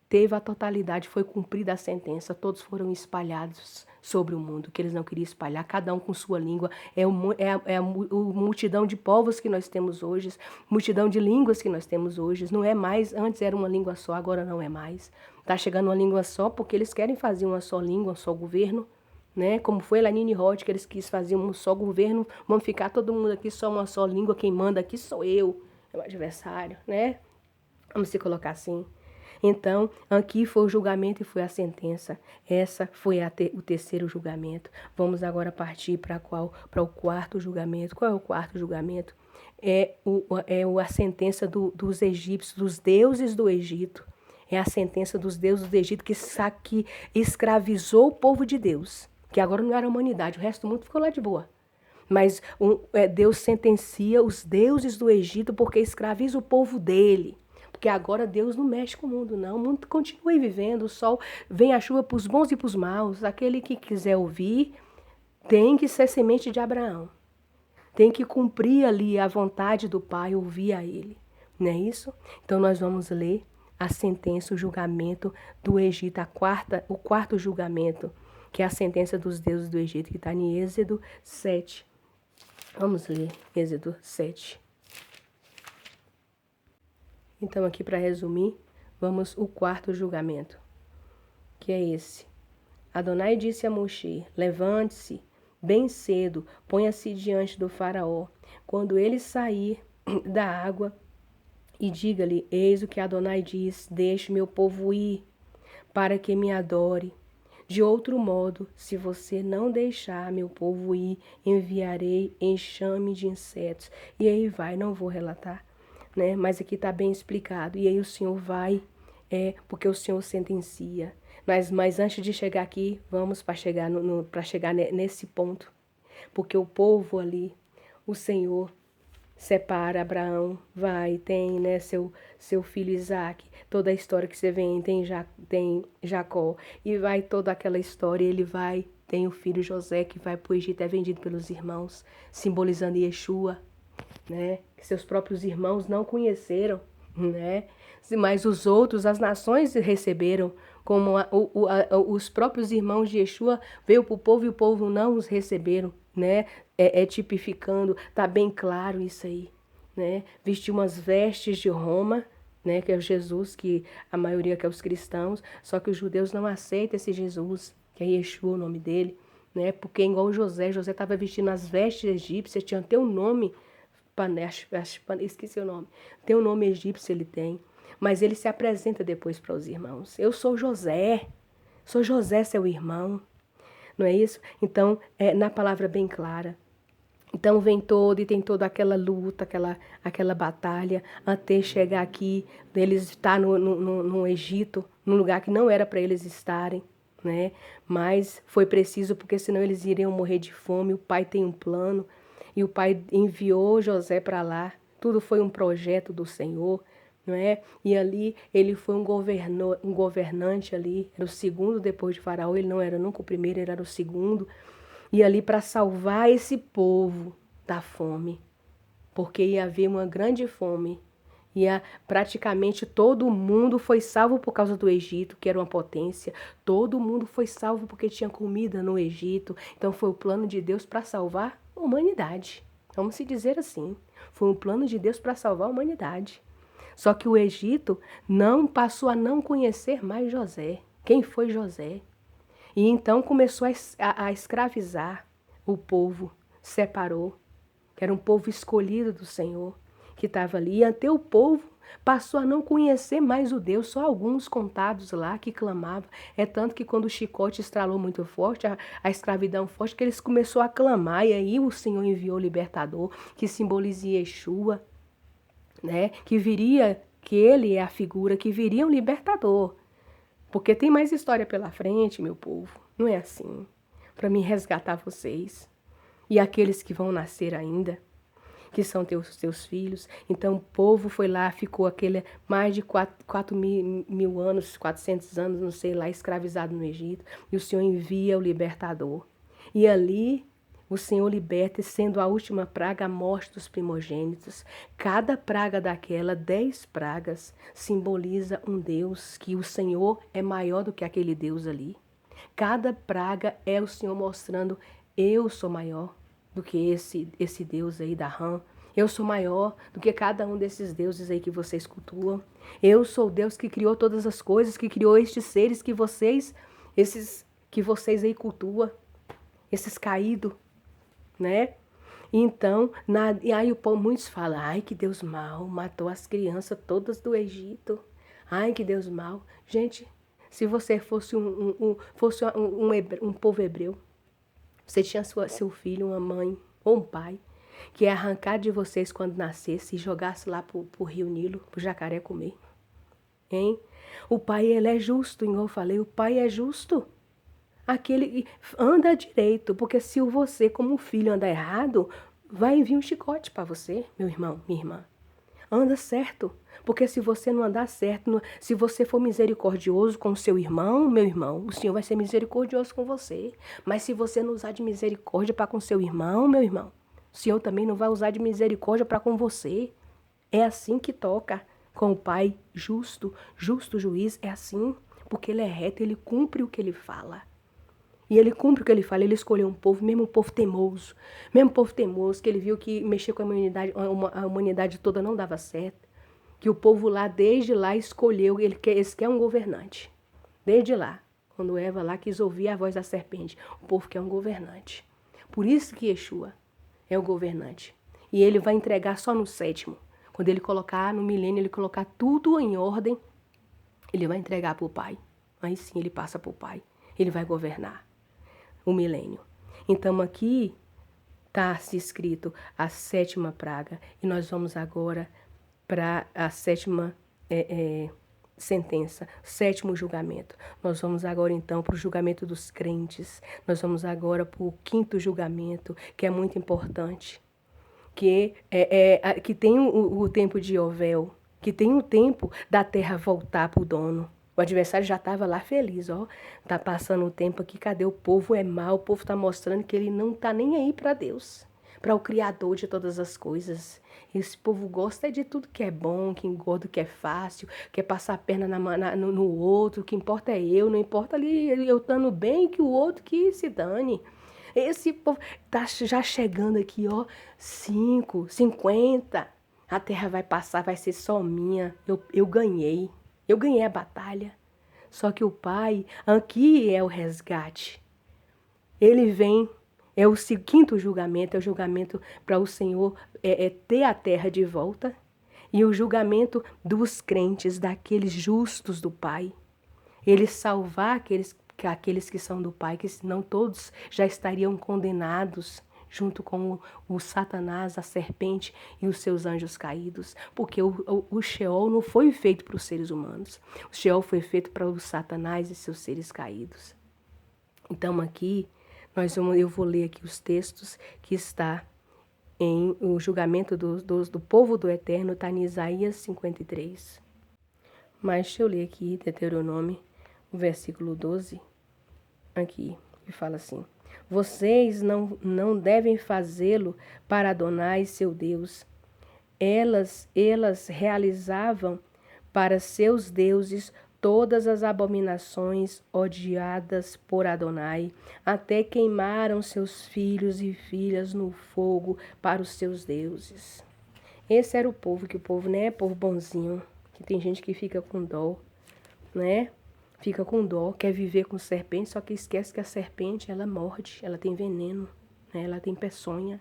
teve a totalidade, foi cumprida a sentença, todos foram espalhados sobre o mundo, que eles não queriam espalhar, cada um com sua língua, a multidão de povos que nós temos hoje, multidão de línguas que nós temos hoje, não é mais, antes era uma língua só, agora não é mais, está chegando uma língua só porque eles querem fazer uma só língua, um só governo, né? Como foi lá em Nimrod, que eles quis fazer um só governo, vamos ficar todo mundo aqui só uma só língua, quem manda aqui sou eu, é o adversário, né? Vamos se colocar assim. Então, aqui foi o julgamento e foi a sentença. Essa foi o terceiro julgamento. Vamos agora partir para o quarto julgamento. Qual é o quarto julgamento? A sentença dos egípcios, dos deuses do Egito. É a sentença dos deuses do Egito que escravizou o povo de Deus. que agora não era a humanidade, o resto do mundo ficou lá de boa. Mas Deus sentencia os deuses do Egito porque escraviza o povo dele. Porque agora Deus não mexe com o mundo, não. O mundo continua vivendo, o sol vem a chuva para os bons e para os maus. Aquele que quiser ouvir tem que ser semente de Abraão. Tem que cumprir ali a vontade do Pai, ouvir a Ele. Não é isso? Então nós vamos ler a sentença, o julgamento do Egito, o quarto julgamento, que é a sentença dos deuses do Egito, que está em Êxodo 7. Vamos ler Êxodo 7. Então aqui para resumir, vamos o quarto julgamento, que é esse. Adonai disse a Moshe: levante-se bem cedo, ponha-se diante do faraó, quando ele sair da água, e diga-lhe: eis o que Adonai diz, deixe meu povo ir, para que me adore. De outro modo, se você não deixar meu povo ir, enviarei enxame de insetos. E aí vai, não vou relatar, né? Mas aqui está bem explicado. E aí o Senhor vai, porque o Senhor sentencia. Mas antes de chegar aqui, vamos para chegar nesse ponto. Porque o povo ali, o Senhor separa Abraão, vai, tem, né, seu filho Isaac, toda a história que você vê, tem Jacó, e vai toda aquela história, ele vai, tem o filho José que vai para o Egito, é vendido pelos irmãos, simbolizando Yeshua, né, que seus próprios irmãos não conheceram, né, mas os outros, as nações receberam, como os próprios irmãos de Yeshua veio para o povo e o povo não os receberam, né? Tipificando, tá bem claro isso aí, né? Vestiu umas vestes de Roma, né? Que é o Jesus, que a maioria quer os cristãos, só que os judeus não aceitam esse Jesus, que é Yeshua o nome dele, né? Porque igual José estava vestindo as vestes egípcias, tinha até um nome, esqueci o nome, tem um nome egípcio ele tem, mas ele se apresenta depois para os irmãos. Eu sou José seu irmão, não é isso? Então, na palavra bem clara. Então vem tem toda aquela luta, aquela batalha, até chegar aqui, eles estar no Egito, num lugar que não era para eles estarem, né? Mas foi preciso, porque senão eles iriam morrer de fome, o pai tem um plano, e o pai enviou José para lá, tudo foi um projeto do Senhor, não é? E ali ele foi um governante ali, era o segundo depois de Faraó, ele não era nunca o primeiro, ele era o segundo, e ali para salvar esse povo da fome, porque ia haver uma grande fome, praticamente todo mundo foi salvo por causa do Egito, que era uma potência, todo mundo foi salvo porque tinha comida no Egito, então foi o plano de Deus para salvar a humanidade, vamos se dizer assim, foi um plano de Deus para salvar a humanidade. Só que o Egito não passou a não conhecer mais José. Quem foi José? E então começou a escravizar o povo, separou, que era um povo escolhido do Senhor, que estava ali. E até o povo passou a não conhecer mais o Deus, só alguns contados lá que clamavam. É tanto que quando o chicote estralou muito forte, a escravidão forte, que eles começaram a clamar. E aí o Senhor enviou o libertador, que simboliza Yeshua, né? Que ele é a figura que viria um libertador. Porque tem mais história pela frente, meu povo. Não é assim. Para mim resgatar vocês. E aqueles que vão nascer ainda, que são teus filhos. Então o povo foi lá, ficou mais de 4 mil anos, 400 anos, não sei lá, escravizado no Egito. E o Senhor envia o libertador. E ali o Senhor liberta, sendo a última praga a morte dos primogênitos. Cada praga daquela, 10 pragas, simboliza um Deus, que o Senhor é maior do que aquele Deus ali. Cada praga é o Senhor mostrando, eu sou maior do que esse Deus aí da Rã. Eu sou maior do que cada um desses deuses aí que vocês cultuam. Eu sou o Deus que criou todas as coisas, que criou estes seres que vocês aí cultuam, esses caídos, né? Então, e aí muitos falam, ai que Deus mau, matou as crianças todas do Egito. Ai que Deus mau. Gente, se você fosse um povo hebreu, você tinha seu filho, uma mãe ou um pai, que ia arrancar de vocês quando nascesse e jogasse lá pro rio Nilo, pro jacaré comer. Hein? O pai, ele é justo, igual eu falei, o pai é justo. Aquele anda direito, porque se você, como filho, andar errado, vai vir um chicote para você, meu irmão, minha irmã. Anda certo, porque se você não andar certo, se você for misericordioso com o seu irmão, meu irmão, o Senhor vai ser misericordioso com você. Mas se você não usar de misericórdia para com seu irmão, meu irmão, o Senhor também não vai usar de misericórdia para com você. É assim que toca com o Pai justo, justo juiz, é assim, porque Ele é reto, Ele cumpre o que Ele fala. E Ele cumpre o que Ele fala, Ele escolheu um povo, mesmo um povo teimoso, que Ele viu que mexer com a humanidade toda não dava certo, que o povo lá, desde lá, escolheu, eles querem um governante, desde lá, quando Eva lá quis ouvir a voz da serpente, o povo quer um governante. Por isso que Yeshua é o governante. E Ele vai entregar só no 7º. Quando Ele colocar, no milênio, Ele colocar tudo em ordem, Ele vai entregar para o Pai. Aí sim Ele passa para o Pai. Ele vai governar o milênio. Então aqui está se escrito a 7ª praga. E nós vamos agora para a 7ª sentença, 7º julgamento. Nós vamos agora então para o julgamento dos crentes. Nós vamos agora para o 5º julgamento, que é muito importante. Que tem o tempo de Yovel, que tem o tempo da terra voltar para o dono. O adversário já estava lá feliz, ó. Tá passando o tempo aqui, cadê o povo? É mau, o povo está mostrando que ele não está nem aí para Deus, para o Criador de todas as coisas. Esse povo gosta de tudo que é bom, que engorda, que é fácil, quer passar a perna no outro, o que importa é eu, não importa ali eu estando bem, que o outro que se dane. Esse povo tá já chegando aqui, ó, 5, 50. A terra vai passar, vai ser só minha. Eu ganhei. Eu ganhei a batalha. Só que o Pai, aqui é o resgate. Ele vem, é o 5º julgamento, é o julgamento para o Senhor ter a terra de volta. E o julgamento dos crentes, daqueles justos do Pai. Ele salvar aqueles que são do Pai, que senão todos já estariam condenados junto com o Satanás, a serpente e os seus anjos caídos, porque o Sheol não foi feito para os seres humanos, o Sheol foi feito para o Satanás e seus seres caídos. Então aqui, eu vou ler aqui os textos que está em o julgamento do povo do Eterno, está em Isaías 53. Mas deixa eu ler aqui Deuteronômio, o versículo 12, aqui, que fala assim: vocês não devem fazê-lo para Adonai, seu Deus. Elas realizavam para seus deuses todas as abominações odiadas por Adonai, até queimaram seus filhos e filhas no fogo para os seus deuses. Esse era o povo, que o povo não é povo bonzinho, que tem gente que fica com dó, né? Fica com dó, quer viver com serpente, só que esquece que a serpente, ela morde, ela tem veneno, né? Ela tem peçonha.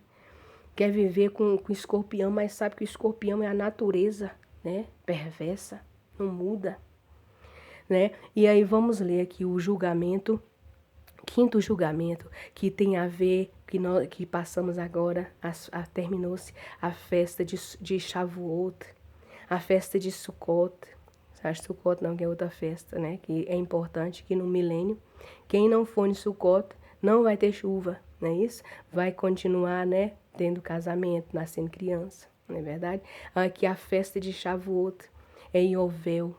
Quer viver com escorpião, mas sabe que o escorpião é a natureza, né? Perversa, não muda, né? E aí vamos ler aqui o julgamento, 5º julgamento, que tem a ver, que passamos agora, terminou-se a festa de Shavuot, a festa de Sukkot. Acho que Sukkot não, que é outra festa, né? Que é importante que no milênio, quem não for em Sukkot não vai ter chuva, não é isso? Vai continuar, né? Tendo casamento, nascendo criança, não é verdade? Aqui a festa de Shavuot é Yovel,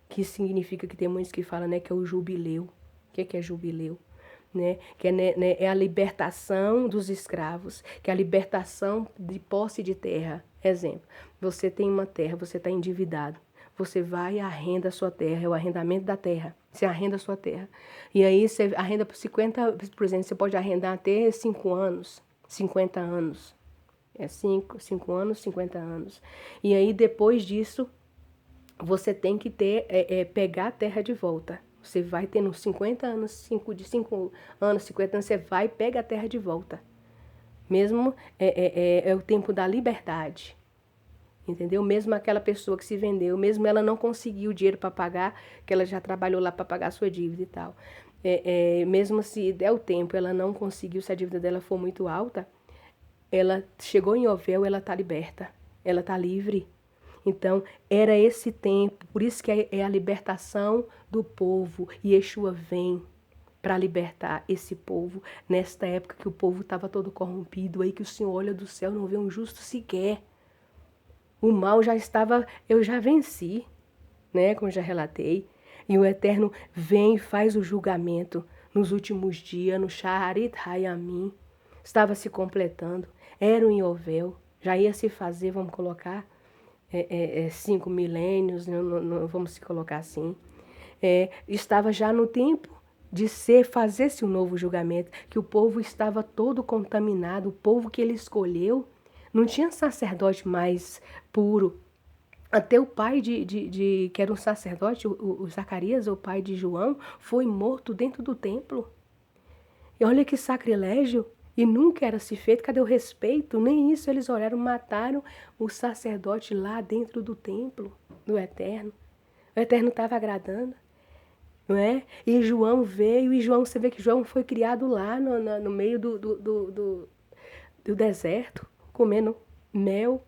que significa, que tem muitos que falam, né? Que é o jubileu. O que é jubileu? Né? Que é a libertação dos escravos, que é a libertação de posse de terra. Exemplo, você tem uma terra, você está endividado. Você vai e arrenda a sua terra, é o arrendamento da terra. Você arrenda a sua terra. E aí você arrenda por 50, por exemplo, você pode arrendar até 5 anos, 50 anos. É 5 anos, 50 anos. E aí depois disso, você tem que pegar a terra de volta. Você vai tendo 50 anos, 5 anos, 50 anos, você vai e pega a terra de volta. Mesmo é o tempo da liberdade. Entendeu? Mesmo aquela pessoa que se vendeu, mesmo ela não conseguiu o dinheiro para pagar, que ela já trabalhou lá para pagar a sua dívida e tal. Mesmo se der o tempo, ela não conseguiu, se a dívida dela for muito alta, ela chegou em Yovel, ela está liberta, ela está livre. Então, era esse tempo, por isso que é a libertação do povo. E Yeshua vem para libertar esse povo, nesta época que o povo estava todo corrompido, aí que o Senhor olha do céu, não vê um justo sequer. O mal já estava, eu já venci, né, como já relatei, e o Eterno vem e faz o julgamento nos últimos dias, no Shaharit Hayamim, estava se completando, era um Yovel, já ia se fazer, vamos colocar, 5 milênios, não vamos se colocar assim, estava já no tempo de fazer-se um novo julgamento, que o povo estava todo contaminado, o povo que ele escolheu, não tinha sacerdote mais puro. Até o pai que era um sacerdote, o Zacarias, o pai de João, foi morto dentro do templo. E olha que sacrilégio, e nunca era se feito, cadê o respeito? Nem isso eles olharam, mataram o sacerdote lá dentro do templo do Eterno. O Eterno estava agradando, não é? E João veio, e João, você vê que João foi criado lá no meio do deserto, comendo mel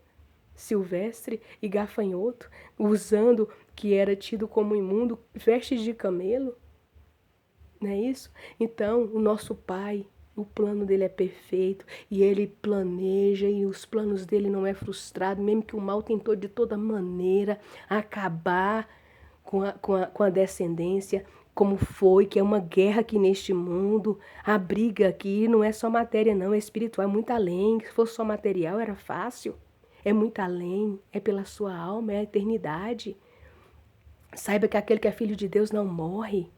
silvestre e gafanhoto, usando que era tido como imundo vestes de camelo. Não é isso? Então, o nosso Pai, o plano dele é perfeito e ele planeja e os planos dele não é frustrado, mesmo que o mal tentou de toda maneira acabar com a descendência, como foi, que é uma guerra aqui neste mundo. A briga aqui não é só matéria, não, é espiritual, é muito além. Se fosse só material, era fácil. É muito além, é pela sua alma, é a eternidade. Saiba que aquele que é filho de Deus não morre.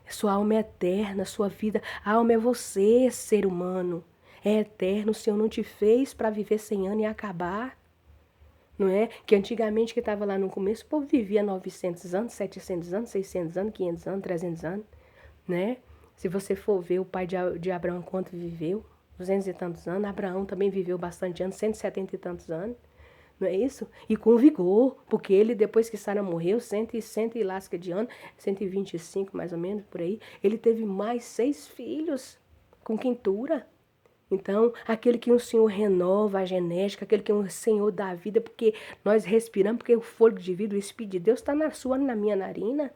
Sua alma é eterna, sua vida, a alma é você, ser humano. É eterno, o Senhor não te fez para viver 100 anos e acabar. Não é? Que antigamente que estava lá no começo, o povo vivia 900 anos, 700 anos, 600 anos, 500 anos, 300 anos, né? Se você for ver o pai de Abraão quanto viveu, 200 e tantos anos, Abraão também viveu bastante anos, 170 e tantos anos, não é isso? E com vigor, porque ele depois que Sara morreu, 100 e lasca de anos, 125 mais ou menos, por aí, ele teve mais 6 filhos com quintura. Então, aquele que o Senhor renova a genética, aquele que o Senhor dá a vida, porque nós respiramos, porque o fôlego de vida, o Espírito de Deus está na sua, na minha narina.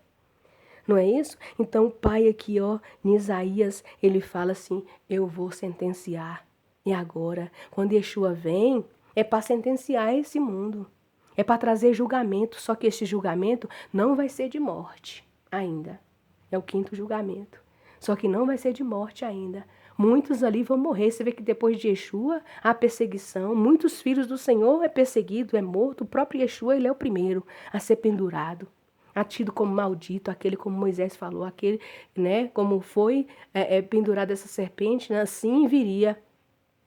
Não é isso? Então, o pai aqui, ó, em Isaías, ele fala assim, eu vou sentenciar. E agora, quando Yeshua vem, é para sentenciar esse mundo. É para trazer julgamento, só que esse julgamento não vai ser de morte ainda. É o 5º julgamento. Só que não vai ser de morte ainda. Muitos ali vão morrer. Você vê que depois de Yeshua, há perseguição. Muitos filhos do Senhor é perseguido, é morto. O próprio Yeshua, ele é o primeiro a ser pendurado. A tido como maldito, aquele como Moisés falou, aquele, né, como foi pendurado essa serpente, né, assim viria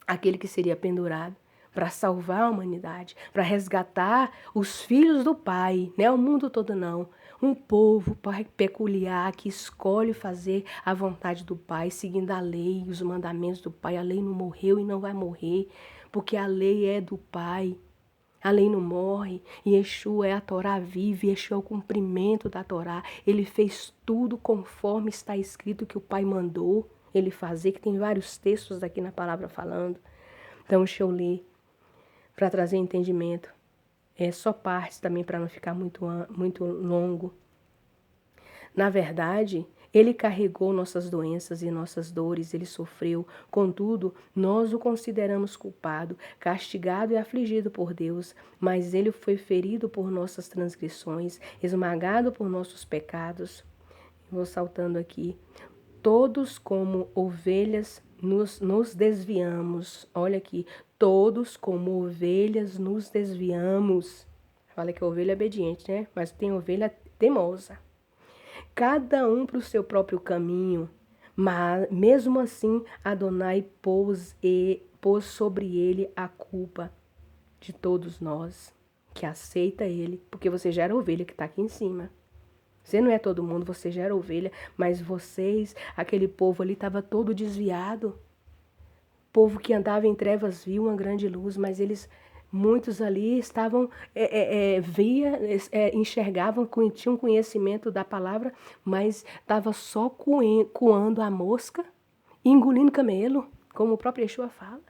aquele que seria pendurado para salvar a humanidade, para resgatar os filhos do Pai, não é o mundo todo não. Um povo peculiar que escolhe fazer a vontade do Pai, seguindo a lei, os mandamentos do Pai. A lei não morreu e não vai morrer, porque a lei é do Pai. A lei não morre, Yeshua é a Torá vive, Yeshua é o cumprimento da Torá. Ele fez tudo conforme está escrito que o Pai mandou ele fazer, que tem vários textos aqui na palavra falando. Então, deixa eu ler para trazer entendimento. É só partes também para não ficar muito longo. Na verdade, ele carregou nossas doenças e nossas dores, ele sofreu. Contudo, nós o consideramos culpado, castigado e afligido por Deus, mas ele foi ferido por nossas transgressões, esmagado por nossos pecados. Vou saltando aqui. Todos como ovelhas nos desviamos. Olha aqui. Todos como ovelhas nos desviamos. Fala que a ovelha é obediente, né? Mas tem ovelha teimosa. Cada um para o seu próprio caminho, mas mesmo assim Adonai pôs sobre ele a culpa de todos nós, que aceita ele, porque você já era ovelha que está aqui em cima. Você não é todo mundo, você já era ovelha, mas vocês, aquele povo ali estava todo desviado. O povo que andava em trevas viu uma grande luz, mas muitos ali estavam, enxergavam, tinham conhecimento da palavra, mas estava só coando a mosca e engolindo camelo, como o próprio Yeshua fala.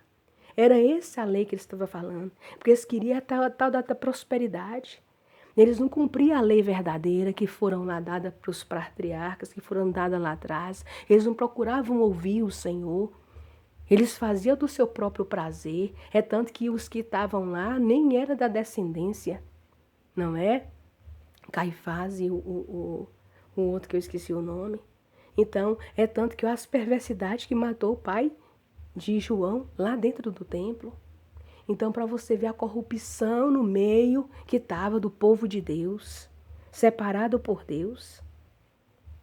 Era essa a lei que ele estava falando, porque eles queriam a tal da prosperidade. Eles não cumpriam a lei verdadeira que foram lá dada para os patriarcas, que foram dadas lá atrás. Eles não procuravam ouvir o Senhor. Eles faziam do seu próprio prazer. É tanto que os que estavam lá nem era da descendência, não é? Caifás e o outro que eu esqueci o nome. Então, é tanto que as perversidades que matou o pai de João lá dentro do templo. Então, para você ver a corrupção no meio que estava do povo de Deus, separado por Deus,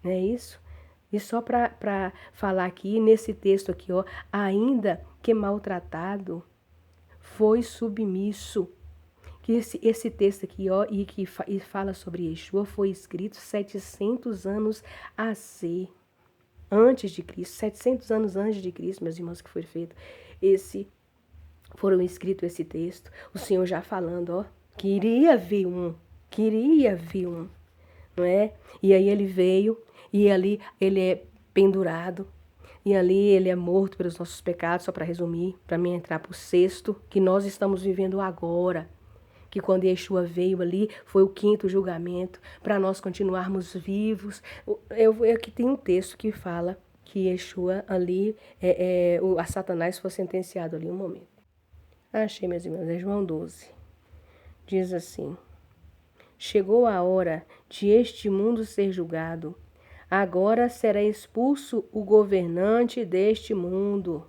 não é isso? E só para falar aqui, nesse texto aqui, ó, ainda que maltratado, foi submisso. Que esse texto aqui, ó, e fala sobre Yeshua, foi escrito 700 anos antes de Cristo, 700 anos antes de Cristo, meus irmãos, que foi feito foram escritos esse texto, o Senhor já falando, ó, queria vir um, não é? E aí ele veio, e ali ele é pendurado, e ali ele é morto pelos nossos pecados, só para resumir, para mim entrar para o sexto, que nós estamos vivendo agora, que quando Yeshua veio ali, foi o quinto julgamento, para nós continuarmos vivos. Aqui tem um texto que fala que Yeshua ali, a Satanás foi sentenciado ali um momento. Achei, meus irmãos, é João 12. Diz assim: chegou a hora de este mundo ser julgado. Agora será expulso o governante deste mundo.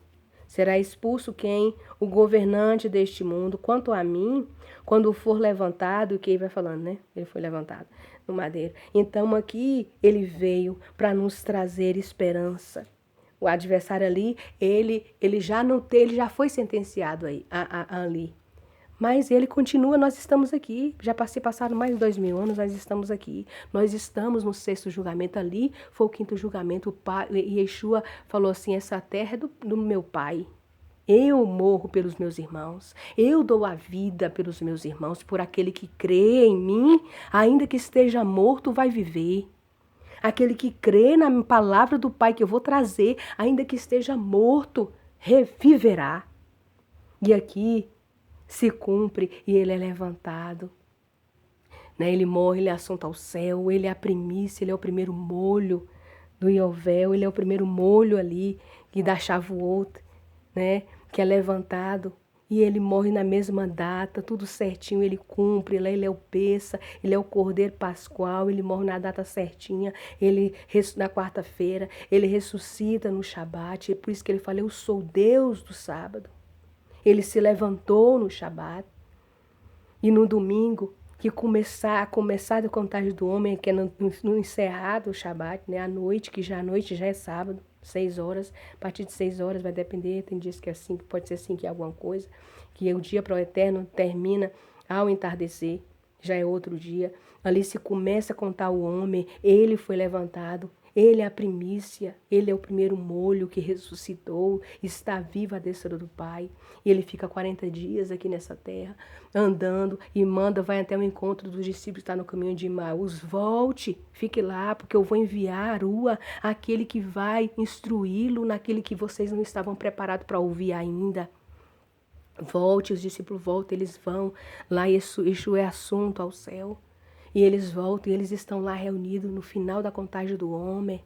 Será expulso quem? O governante deste mundo. Quanto a mim, quando for levantado, o que ele vai falando, né? Ele foi levantado no madeiro. Então aqui ele veio para nos trazer esperança. O adversário ali, ele já não tem, ele já foi sentenciado aí, ali. Mas ele continua, nós estamos aqui. Já passaram mais de 2000 anos, nós estamos aqui. Nós estamos no sexto julgamento ali, foi o quinto julgamento. O pai, e Yeshua falou assim, essa terra é do meu pai. Eu morro pelos meus irmãos. Eu dou a vida pelos meus irmãos. Por aquele que crê em mim, ainda que esteja morto, vai viver. Aquele que crê na palavra do Pai que eu vou trazer, ainda que esteja morto, reviverá. E aqui se cumpre e ele é levantado. Né? Ele morre, ele é assunto ao céu, ele é a primícia, ele é o primeiro molho do Iovel, ele é o primeiro molho ali que dá Shavuot, né? Que é levantado. E ele morre na mesma data, tudo certinho, ele cumpre, ele é o Peça, ele é o Cordeiro Pascual, ele morre na data certinha, ele na quarta-feira, ele ressuscita no Shabat, é por isso que ele fala, eu sou Deus do sábado. Ele se levantou no Shabat, e no domingo, que começar a contagem do homem, que é no encerrado o Shabat, né? À noite, a noite já é sábado. 6 horas, a partir de 6 horas vai depender, tem dias que é 5, pode ser 5 e alguma coisa, que o dia para o eterno termina ao entardecer, já é outro dia, ali se começa a contar o homem, ele foi levantado, ele é a primícia, ele é o primeiro molho que ressuscitou, está vivo à destra do Pai, e ele fica 40 dias aqui nessa terra, andando e vai até o encontro dos discípulos que está no caminho de Emaús, volte, fique lá, porque eu vou enviar aquele que vai instruí-lo naquele que vocês não estavam preparados para ouvir ainda. Volte, os discípulos voltam, eles vão, lá Yeshua é assunto ao céu. E eles voltam e eles estão lá reunidos no final da contagem do homem.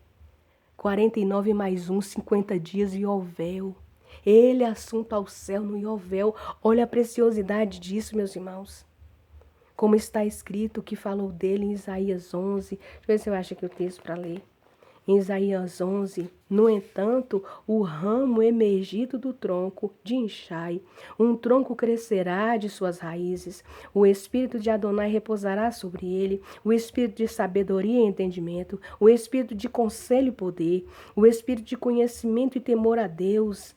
49 mais 1, 50 dias e Iovel. Ele é assunto ao céu no Iovel. Olha a preciosidade disso, meus irmãos. Como está escrito, que falou dele em Isaías 11. Deixa eu ver se eu acho aqui o texto para ler. Em Isaías 11, no entanto, o ramo emergido do tronco de Enxai, um tronco crescerá de suas raízes, o espírito de Adonai repousará sobre ele, o espírito de sabedoria e entendimento, o espírito de conselho e poder, o espírito de conhecimento e temor a Deus.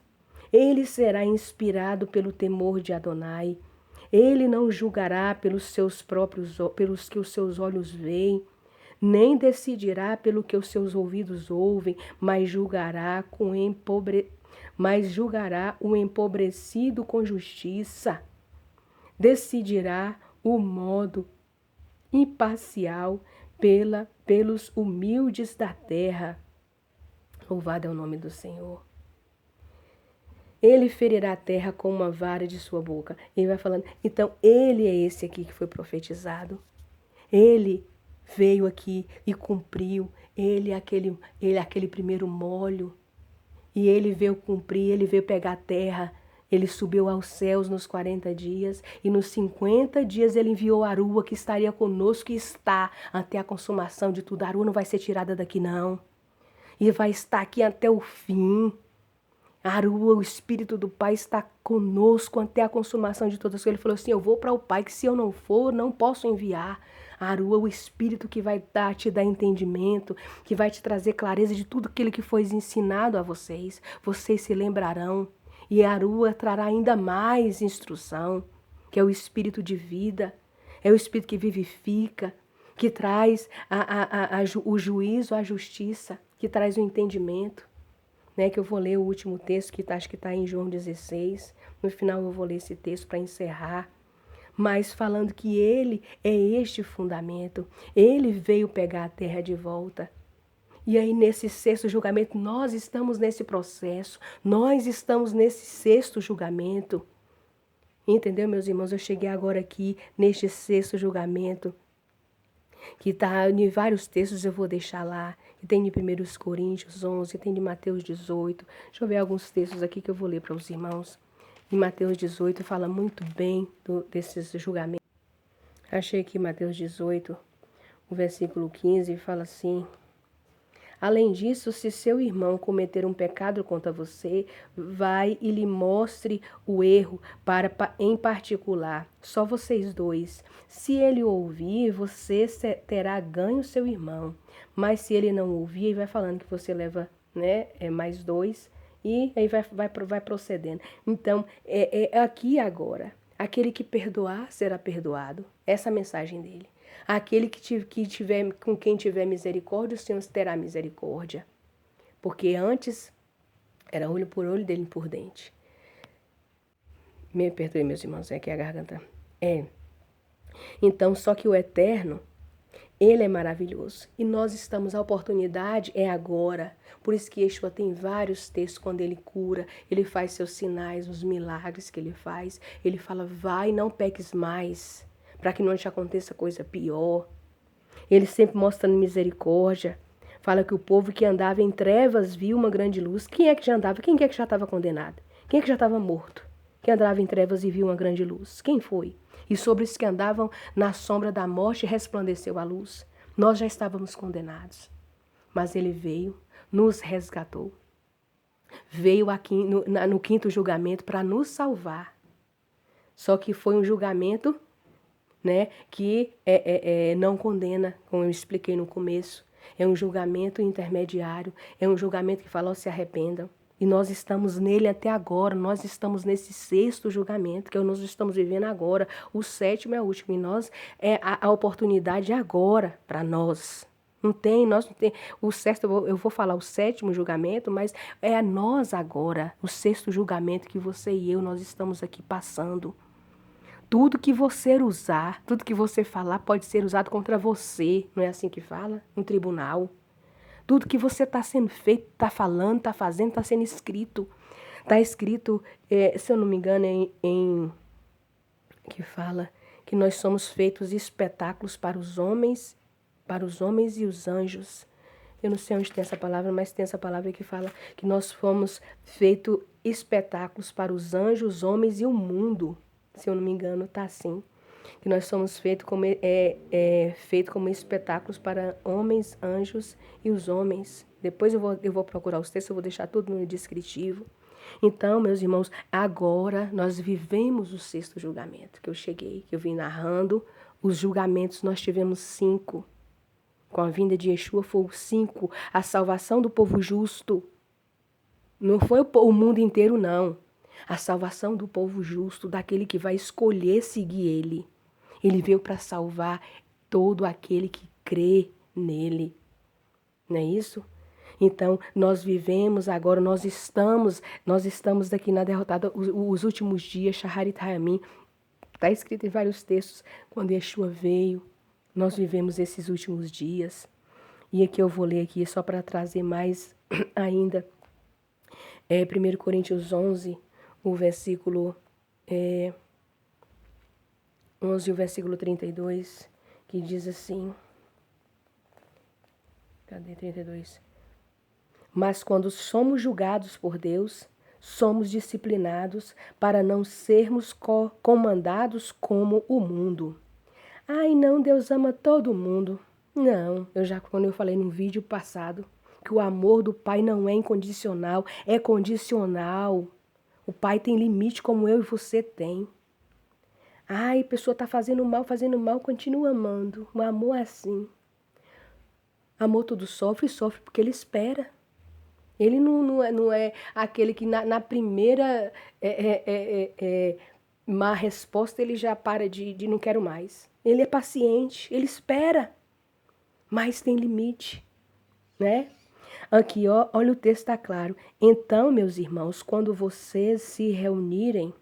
Ele será inspirado pelo temor de Adonai. Ele não julgará pelos que os seus olhos veem, nem decidirá pelo que os seus ouvidos ouvem, mas julgará o empobrecido com justiça. Decidirá o modo imparcial pelos humildes da terra. Louvado é o nome do Senhor. Ele ferirá a terra com uma vara de sua boca. Ele vai falando, então ele é esse aqui que foi profetizado. Ele veio aqui e cumpriu. Ele aquele primeiro molho. E ele veio cumprir, ele veio pegar a terra. Ele subiu aos céus nos 40 dias e nos 50 dias ele enviou a Arua que estaria conosco e está até a consumação de tudo. A Arua não vai ser tirada daqui não. E vai estar aqui até o fim. A Arua, o Espírito do Pai está conosco até a consumação de todas as coisas. Ele falou assim, eu vou para o Pai, que se eu não for, não posso enviar. A Arua, o Espírito que vai te dar entendimento, que vai te trazer clareza de tudo aquilo que foi ensinado a vocês. Vocês se lembrarão. E a Arua trará ainda mais instrução, que é o Espírito de vida, é o Espírito que vivifica, que traz o juízo, a justiça, que traz o entendimento. Né, que eu vou ler o último texto, que acho que está em João 16. No final eu vou ler esse texto para encerrar. Mas falando que ele é este fundamento. Ele veio pegar a terra de volta. E aí nesse sexto julgamento, nós estamos nesse processo. Nós estamos nesse sexto julgamento. Entendeu, meus irmãos? Eu cheguei agora aqui neste sexto julgamento. Que está em vários textos, eu vou deixar lá. Que tem de 1 Coríntios 11, tem de Mateus 18. Deixa eu ver alguns textos aqui que eu vou ler para os irmãos. Em Mateus 18 fala muito bem desses julgamentos. Achei aqui Mateus 18, o versículo 15, fala assim: além disso, se seu irmão cometer um pecado contra você, vai e lhe mostre o erro em particular, só vocês dois. Se ele ouvir, você terá ganho seu irmão. Mas se ele não ouvir, ele vai falando que você leva, né, mais dois, e aí vai procedendo. Então, aqui agora, aquele que perdoar será perdoado. Essa é a mensagem dele. Aquele que tiver, com quem tiver misericórdia, o Senhor terá misericórdia. Porque antes era olho por olho, dele por dente. Me perdoe, meus irmãos, é que a garganta. Então, só que o eterno, ele é maravilhoso. E nós estamos, a oportunidade é agora. Por isso que Yeshua tem vários textos quando ele cura, ele faz seus sinais, os milagres que ele faz. Ele fala, vai, não peques mais, para que não te aconteça coisa pior. Ele sempre mostrando misericórdia. Fala que o povo que andava em trevas viu uma grande luz. Quem é que já andava? Quem é que já estava condenado? Quem é que já estava morto? Que andava em trevas e viu uma grande luz? Quem foi? E sobre os que andavam na sombra da morte resplandeceu a luz. Nós já estávamos condenados. Mas ele veio, nos resgatou. Veio aqui no quinto julgamento para nos salvar. Só que foi um julgamento, né, que não condena, como eu expliquei no começo. É um julgamento intermediário, é um julgamento que fala, se arrependam. E nós estamos nele até agora, nós estamos nesse sexto julgamento, que nós estamos vivendo agora. O sétimo é o último, e nós, a oportunidade é agora para nós. Nós não tem. O sexto, eu vou falar o sétimo julgamento, mas é a nós agora, o sexto julgamento que você e eu, nós estamos aqui passando. Tudo que você usar, tudo que você falar pode ser usado contra você, não é assim que fala? Um tribunal. Tudo que você está sendo feito, está falando, está fazendo, está sendo escrito. Está escrito, se eu não me engano, que fala que nós somos feitos espetáculos para os homens e os anjos. Eu não sei onde tem essa palavra, mas tem essa palavra que fala que nós fomos feitos espetáculos para os anjos, os homens e o mundo. Se eu não me engano, está assim. Que nós somos feitos como espetáculos para homens, anjos e os homens. Depois eu vou procurar os textos, eu vou deixar tudo no descritivo. Então, meus irmãos, agora nós vivemos o sexto julgamento, que eu cheguei, que eu vim narrando. Os julgamentos, nós tivemos 5. Com a vinda de Yeshua foram 5. A salvação do povo justo. Não foi o mundo inteiro, não. A salvação do povo justo, daquele que vai escolher seguir ele. Ele veio para salvar todo aquele que crê nele. Não é isso? Então, nós vivemos agora, nós estamos daqui na derrotada, os últimos dias, Shaharit Hayamim, está escrito em vários textos, quando Yeshua veio, nós vivemos esses últimos dias. E aqui eu vou ler aqui só para trazer mais ainda. 1 Coríntios 11, o versículo 11 e o versículo 32, que diz assim, cadê 32? Mas quando somos julgados por Deus, somos disciplinados para não sermos comandados como o mundo. Ai, não, Deus ama todo mundo. Não, quando eu falei no vídeo passado, que o amor do Pai não é incondicional, é condicional. O Pai tem limite como eu e você tem. Ai, a pessoa está fazendo mal, continua amando. O amor é assim. Amor tudo sofre porque ele espera. Ele não é aquele que na primeira má resposta ele já para de não quero mais. Ele é paciente, ele espera, mas tem limite, né? Aqui, ó, olha o texto está claro. Então, meus irmãos, quando vocês se reunirem,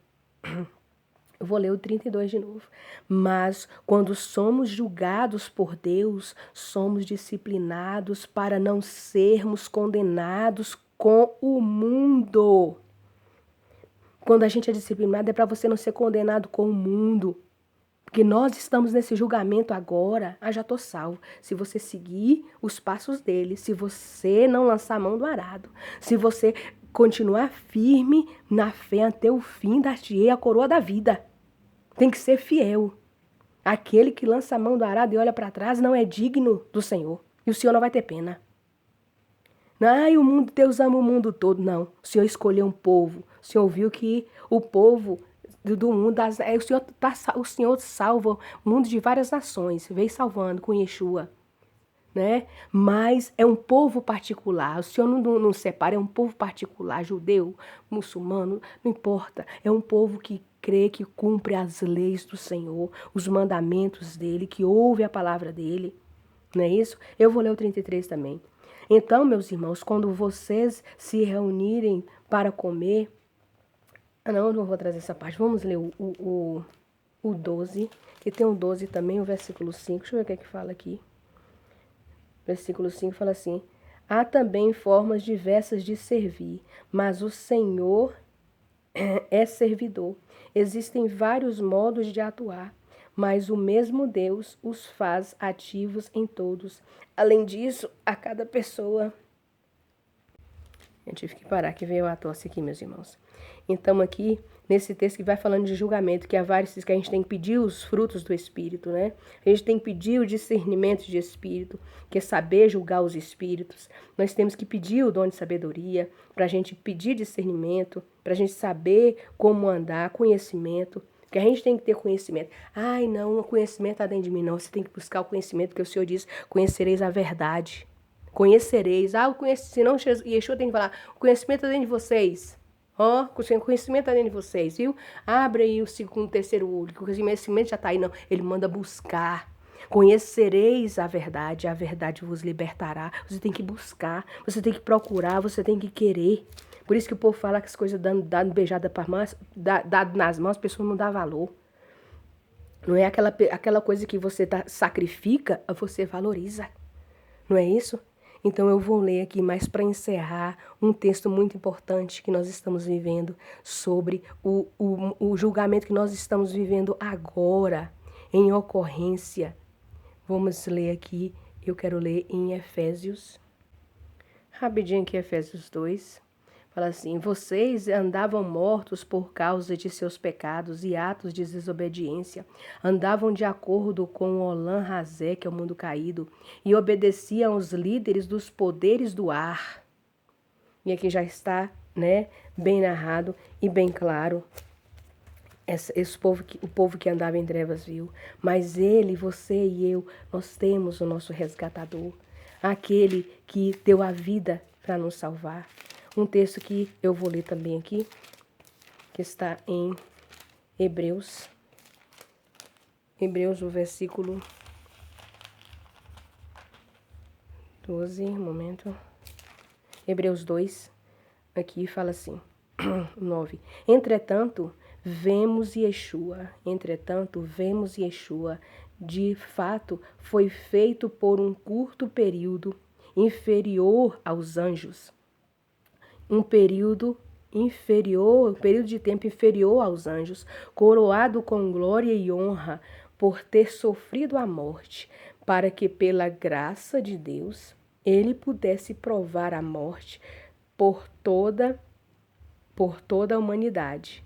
eu vou ler o 32 de novo. Mas quando somos julgados por Deus, somos disciplinados para não sermos condenados com o mundo. Quando a gente é disciplinado é para você não ser condenado com o mundo. Porque nós estamos nesse julgamento agora. Já estou salvo. Se você seguir os passos dele, se você não lançar a mão do arado, se você continuar firme na fé até o fim, dar-te-ei a coroa da vida. Tem que ser fiel. Aquele que lança a mão do arado e olha para trás não é digno do Senhor. E o Senhor não vai ter pena. Ai, o mundo, Deus ama o mundo todo. Não, o Senhor escolheu um povo. O Senhor viu que o povo do mundo, o Senhor salva o mundo de várias nações. Veio salvando com Yeshua. Né? Mas é um povo particular. O Senhor não separa, é um povo particular, judeu, muçulmano, não importa. É um povo que crê, que cumpre as leis do Senhor, os mandamentos dele, que ouve a palavra dele. Não é isso? Eu vou ler o 33 também. Então, meus irmãos, quando vocês se reunirem para comer... eu não vou trazer essa parte. Vamos ler o 12, que tem o 12 também, o versículo 5. Deixa eu ver o que é que fala aqui. Versículo 5 fala assim: há também formas diversas de servir, mas o Senhor é servidor. Existem vários modos de atuar, mas o mesmo Deus os faz ativos em todos. Além disso, a cada pessoa... Eu tive que parar, que veio a tosse aqui, meus irmãos. Então, aqui, nesse texto que vai falando de julgamento, que há vários que a gente tem que pedir os frutos do Espírito, né? A gente tem que pedir o discernimento de Espírito, que é saber julgar os Espíritos. Nós temos que pedir o dom de sabedoria, para a gente pedir discernimento, para a gente saber como andar, conhecimento. Porque a gente tem que ter conhecimento. Ai, não, o conhecimento está dentro de mim. Não, você tem que buscar o conhecimento, porque o Senhor diz, conhecereis a verdade. Conhecereis. Senão Yeshua tem que falar, o conhecimento está dentro de vocês. Ó, o conhecimento está dentro de vocês, viu? Abre aí o segundo, terceiro olho, que o conhecimento já está aí. Não, ele manda buscar. Conhecereis a verdade vos libertará. Você tem que buscar, você tem que procurar, você tem que querer. Por isso que o povo fala que as coisas dando beijada para mãos, dado nas mãos, a pessoa não dá valor. Não é aquela coisa que você sacrifica, você valoriza. Não é isso? Então eu vou ler aqui, mas para encerrar, um texto muito importante que nós estamos vivendo sobre o julgamento que nós estamos vivendo agora, em ocorrência. Vamos ler aqui, eu quero ler em Efésios, rapidinho aqui, Efésios 2. Fala assim, vocês andavam mortos por causa de seus pecados e atos de desobediência, andavam de acordo com o Olam Hazé, que é o mundo caído, e obedeciam aos líderes dos poderes do ar. E aqui já está, né, bem narrado e bem claro, o povo que andava em trevas viu, mas ele, você e eu, nós temos o nosso resgatador, aquele que deu a vida para nos salvar. Um texto que eu vou ler também aqui, que está em Hebreus, o versículo 12, Hebreus 2, aqui fala assim, 9. Entretanto, vemos Yeshua, de fato, foi feito por um curto período, inferior aos anjos. Um período de tempo inferior aos anjos, coroado com glória e honra, por ter sofrido a morte, para que pela graça de Deus ele pudesse provar a morte por toda a humanidade.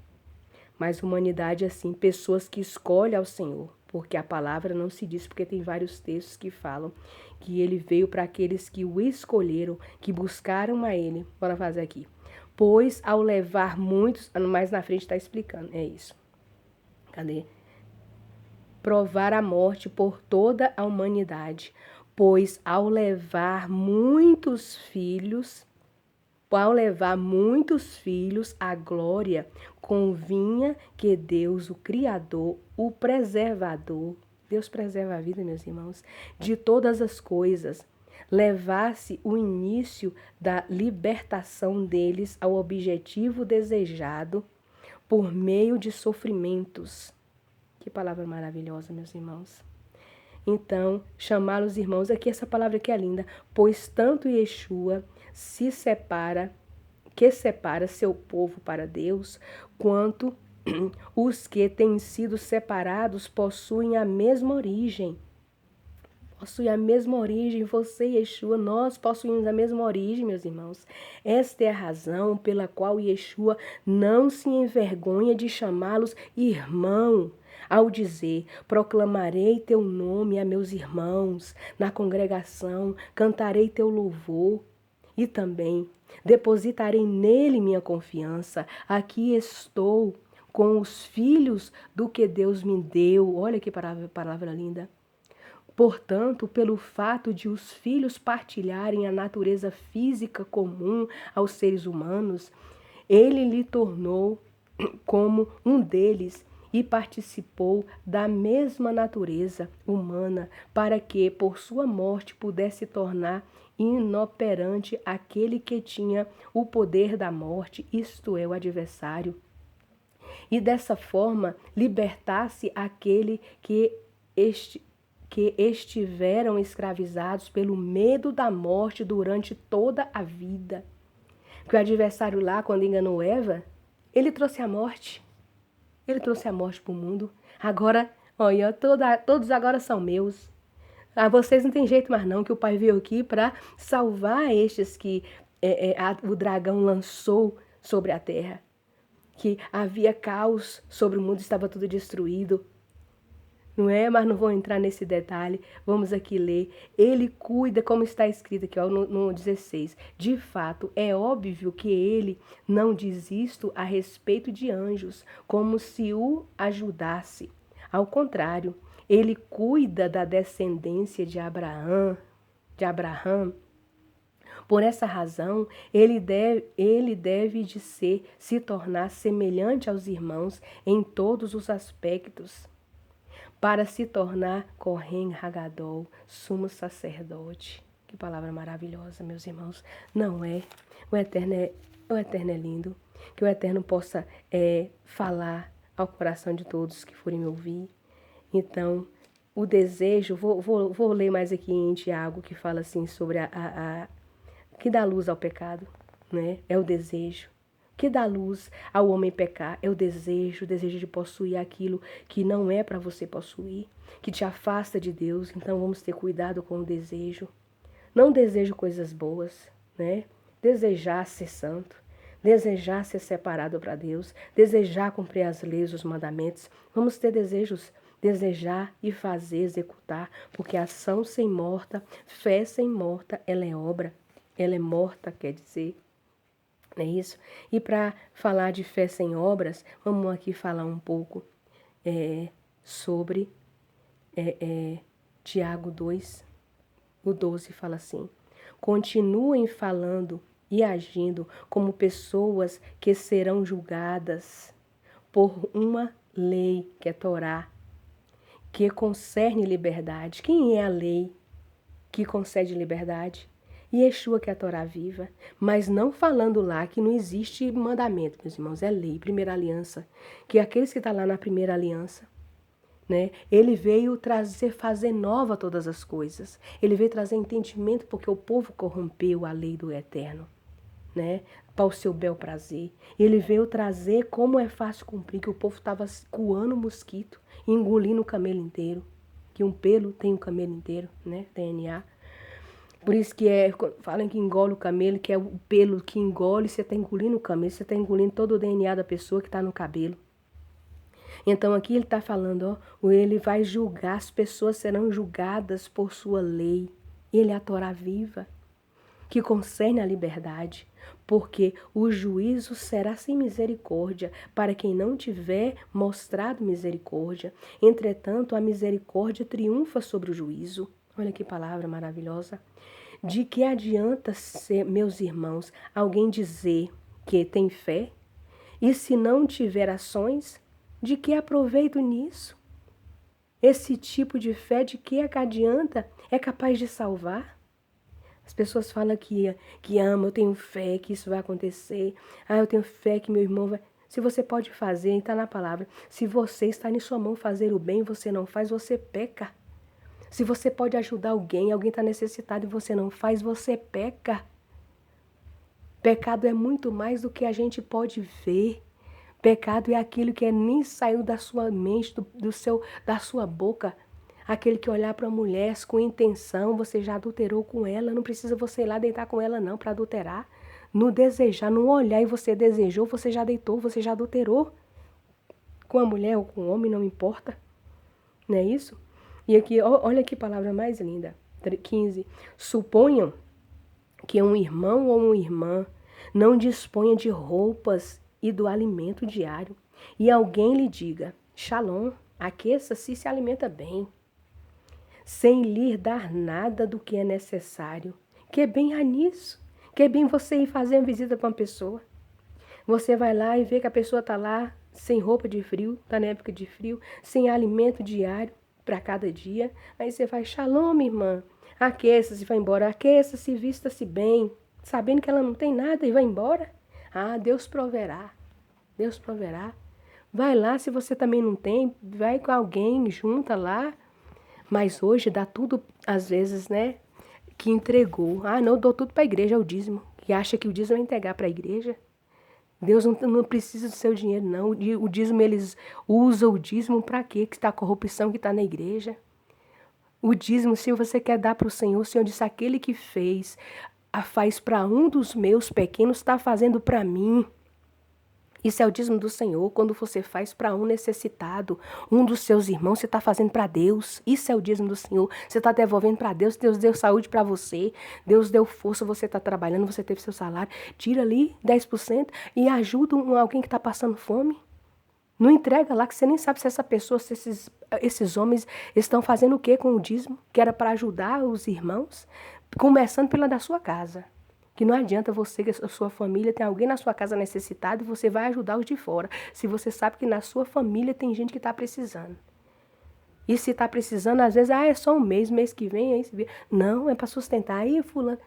Mas humanidade assim, pessoas que escolhem ao Senhor, porque a palavra não se diz, porque tem vários textos que falam que ele veio para aqueles que o escolheram, que buscaram a ele. Bora fazer aqui. Pois ao levar muitos, mais na frente está explicando, é isso. Cadê? Provar a morte por toda a humanidade, pois ao levar muitos filhos à glória, convinha que Deus, o Criador, o preservador, Deus preserva a vida, meus irmãos, de todas as coisas, levasse o início da libertação deles ao objetivo desejado por meio de sofrimentos. Que palavra maravilhosa, meus irmãos. Então, chamar os irmãos, aqui essa palavra que é linda, pois tanto Yeshua separa seu povo para Deus, quanto os que têm sido separados possuem a mesma origem. Possuem a mesma origem, você e Yeshua, nós possuímos a mesma origem, meus irmãos. Esta é a razão pela qual Yeshua não se envergonha de chamá-los irmão, ao dizer, proclamarei teu nome a meus irmãos, na congregação, cantarei teu louvor. E também depositarei nele minha confiança. Aqui estou com os filhos do que Deus me deu. Olha que palavra linda. Portanto, pelo fato de os filhos partilharem a natureza física comum aos seres humanos, ele lhe tornou como um deles e participou da mesma natureza humana, para que, por sua morte, pudesse tornar inoperante aquele que tinha o poder da morte, isto é, o adversário, e dessa forma libertasse aquele que estiveram escravizados pelo medo da morte durante toda a vida. Que o adversário lá, quando enganou Eva, ele trouxe a morte. Ele trouxe a morte para o mundo. Agora, olha, todos agora são meus. Vocês não tem jeito mais não, que o Pai veio aqui para salvar estes que o dragão lançou sobre a terra. Que havia caos sobre o mundo, estava tudo destruído. Não é? Mas não vou entrar nesse detalhe. Vamos aqui ler. Ele cuida, como está escrito aqui, ó, no 16. De fato, é óbvio que ele não diz isto a respeito de anjos, como se o ajudasse. Ao contrário, ele cuida da descendência de Abraão. Por essa razão, ele deve de se tornar semelhante aos irmãos em todos os aspectos, para se tornar Kohen Hagadol, sumo sacerdote. Que palavra maravilhosa, meus irmãos. Não é? O Eterno é lindo. Que o Eterno possa falar ao coração de todos que forem me ouvir. Então, o desejo, vou ler mais aqui em Tiago, que fala assim sobre que dá luz ao pecado, né? É o desejo. Que dá luz ao homem pecar é o desejo de possuir aquilo que não é para você possuir, que te afasta de Deus. Então vamos ter cuidado com o desejo. Não desejo coisas boas, né? Desejar ser santo, desejar ser separado para Deus, desejar cumprir as leis, os mandamentos. Vamos ter desejos, desejar e fazer, executar, porque ação sem morta, fé sem morta, ela é obra. Ela é morta, quer dizer. Não é isso? E para falar de fé sem obras, vamos aqui falar um pouco sobre Tiago 2, o 12 fala assim: continuem falando e agindo como pessoas que serão julgadas por uma lei, que é Torá, que concerne liberdade. Quem é a lei que concede liberdade? Yeshua, que é a Torá viva, mas não falando lá que não existe mandamento, meus irmãos, é lei, primeira aliança, que aqueles que estão lá na primeira aliança, né, ele veio fazer nova todas as coisas, ele veio trazer entendimento porque o povo corrompeu a lei do Eterno, né, para o seu bel prazer. Ele veio trazer como é fácil cumprir, que o povo estava coando mosquito, engolindo o camelo inteiro. Que um pelo tem um camelo inteiro, né? DNA. Por isso que falam que engole o camelo, que é o pelo que engole, você está engolindo o camelo, você está engolindo todo o DNA da pessoa que está no cabelo. Então aqui ele está falando, ele vai julgar, as pessoas serão julgadas por sua lei. Ele é a Torá viva, que concerne a liberdade, porque o juízo será sem misericórdia para quem não tiver mostrado misericórdia. Entretanto, a misericórdia triunfa sobre o juízo. Olha que palavra maravilhosa. De que adianta, meus irmãos, alguém dizer que tem fé e se não tiver ações, de que aproveito nisso? Esse tipo de fé, de que adianta? É capaz de salvar? As pessoas falam que amam, eu tenho fé que isso vai acontecer. Eu tenho fé que meu irmão vai... Se você pode fazer, está na palavra. Se você está em sua mão fazer o bem, você não faz, você peca. Se você pode ajudar alguém está necessitado e você não faz, você peca. Pecado é muito mais do que a gente pode ver. Pecado é aquilo que nem saiu da sua mente, da sua boca. Aquele que olhar para a mulher com intenção, você já adulterou com ela. Não precisa você ir lá deitar com ela não para adulterar. No desejar, no olhar e você desejou, você já deitou, você já adulterou. Com a mulher ou com o homem, não importa. Não é isso? E aqui, olha que palavra mais linda. 15. Suponham que um irmão ou uma irmã não disponha de roupas e do alimento diário, e alguém lhe diga, Shalom, aqueça-se e se alimenta bem, sem lhe dar nada do que é necessário. Que bem há nisso? Que bem você ir fazer uma visita para uma pessoa. Você vai lá e vê que a pessoa está lá sem roupa de frio, está na época de frio, sem alimento diário para cada dia. Aí você faz, Shalom, minha irmã, aqueça-se e vai embora. Aqueça-se, vista-se bem, sabendo que ela não tem nada e vai embora. Deus proverá. Deus proverá. Vai lá, se você também não tem, vai com alguém, junta lá. Mas hoje dá tudo, às vezes, né, que entregou. Não, dou tudo para a igreja, é o dízimo. Que acha que o dízimo é entregar para a igreja. Deus não precisa do seu dinheiro, não. O dízimo, eles usam o dízimo para quê? Que está a corrupção que está na igreja. O dízimo, se você quer dar para o Senhor disse, aquele que fez, faz para um dos meus pequenos, está fazendo para mim. Isso é o dízimo do Senhor, quando você faz para um necessitado, um dos seus irmãos, você está fazendo para Deus. Isso é o dízimo do Senhor, você está devolvendo para Deus, Deus deu saúde para você, Deus deu força, você está trabalhando, você teve seu salário, tira ali 10% e ajuda alguém que está passando fome. Não entrega lá, que você nem sabe se essa pessoa, se esses homens estão fazendo o que com o dízimo, que era para ajudar os irmãos, começando pela da sua casa. Que não adianta você, que a sua família tem alguém na sua casa necessitado e você vai ajudar os de fora. Se você sabe que na sua família tem gente que está precisando. E se está precisando, às vezes, é só um mês que vem, aí se vê. Não, é para sustentar. Aí, fulano,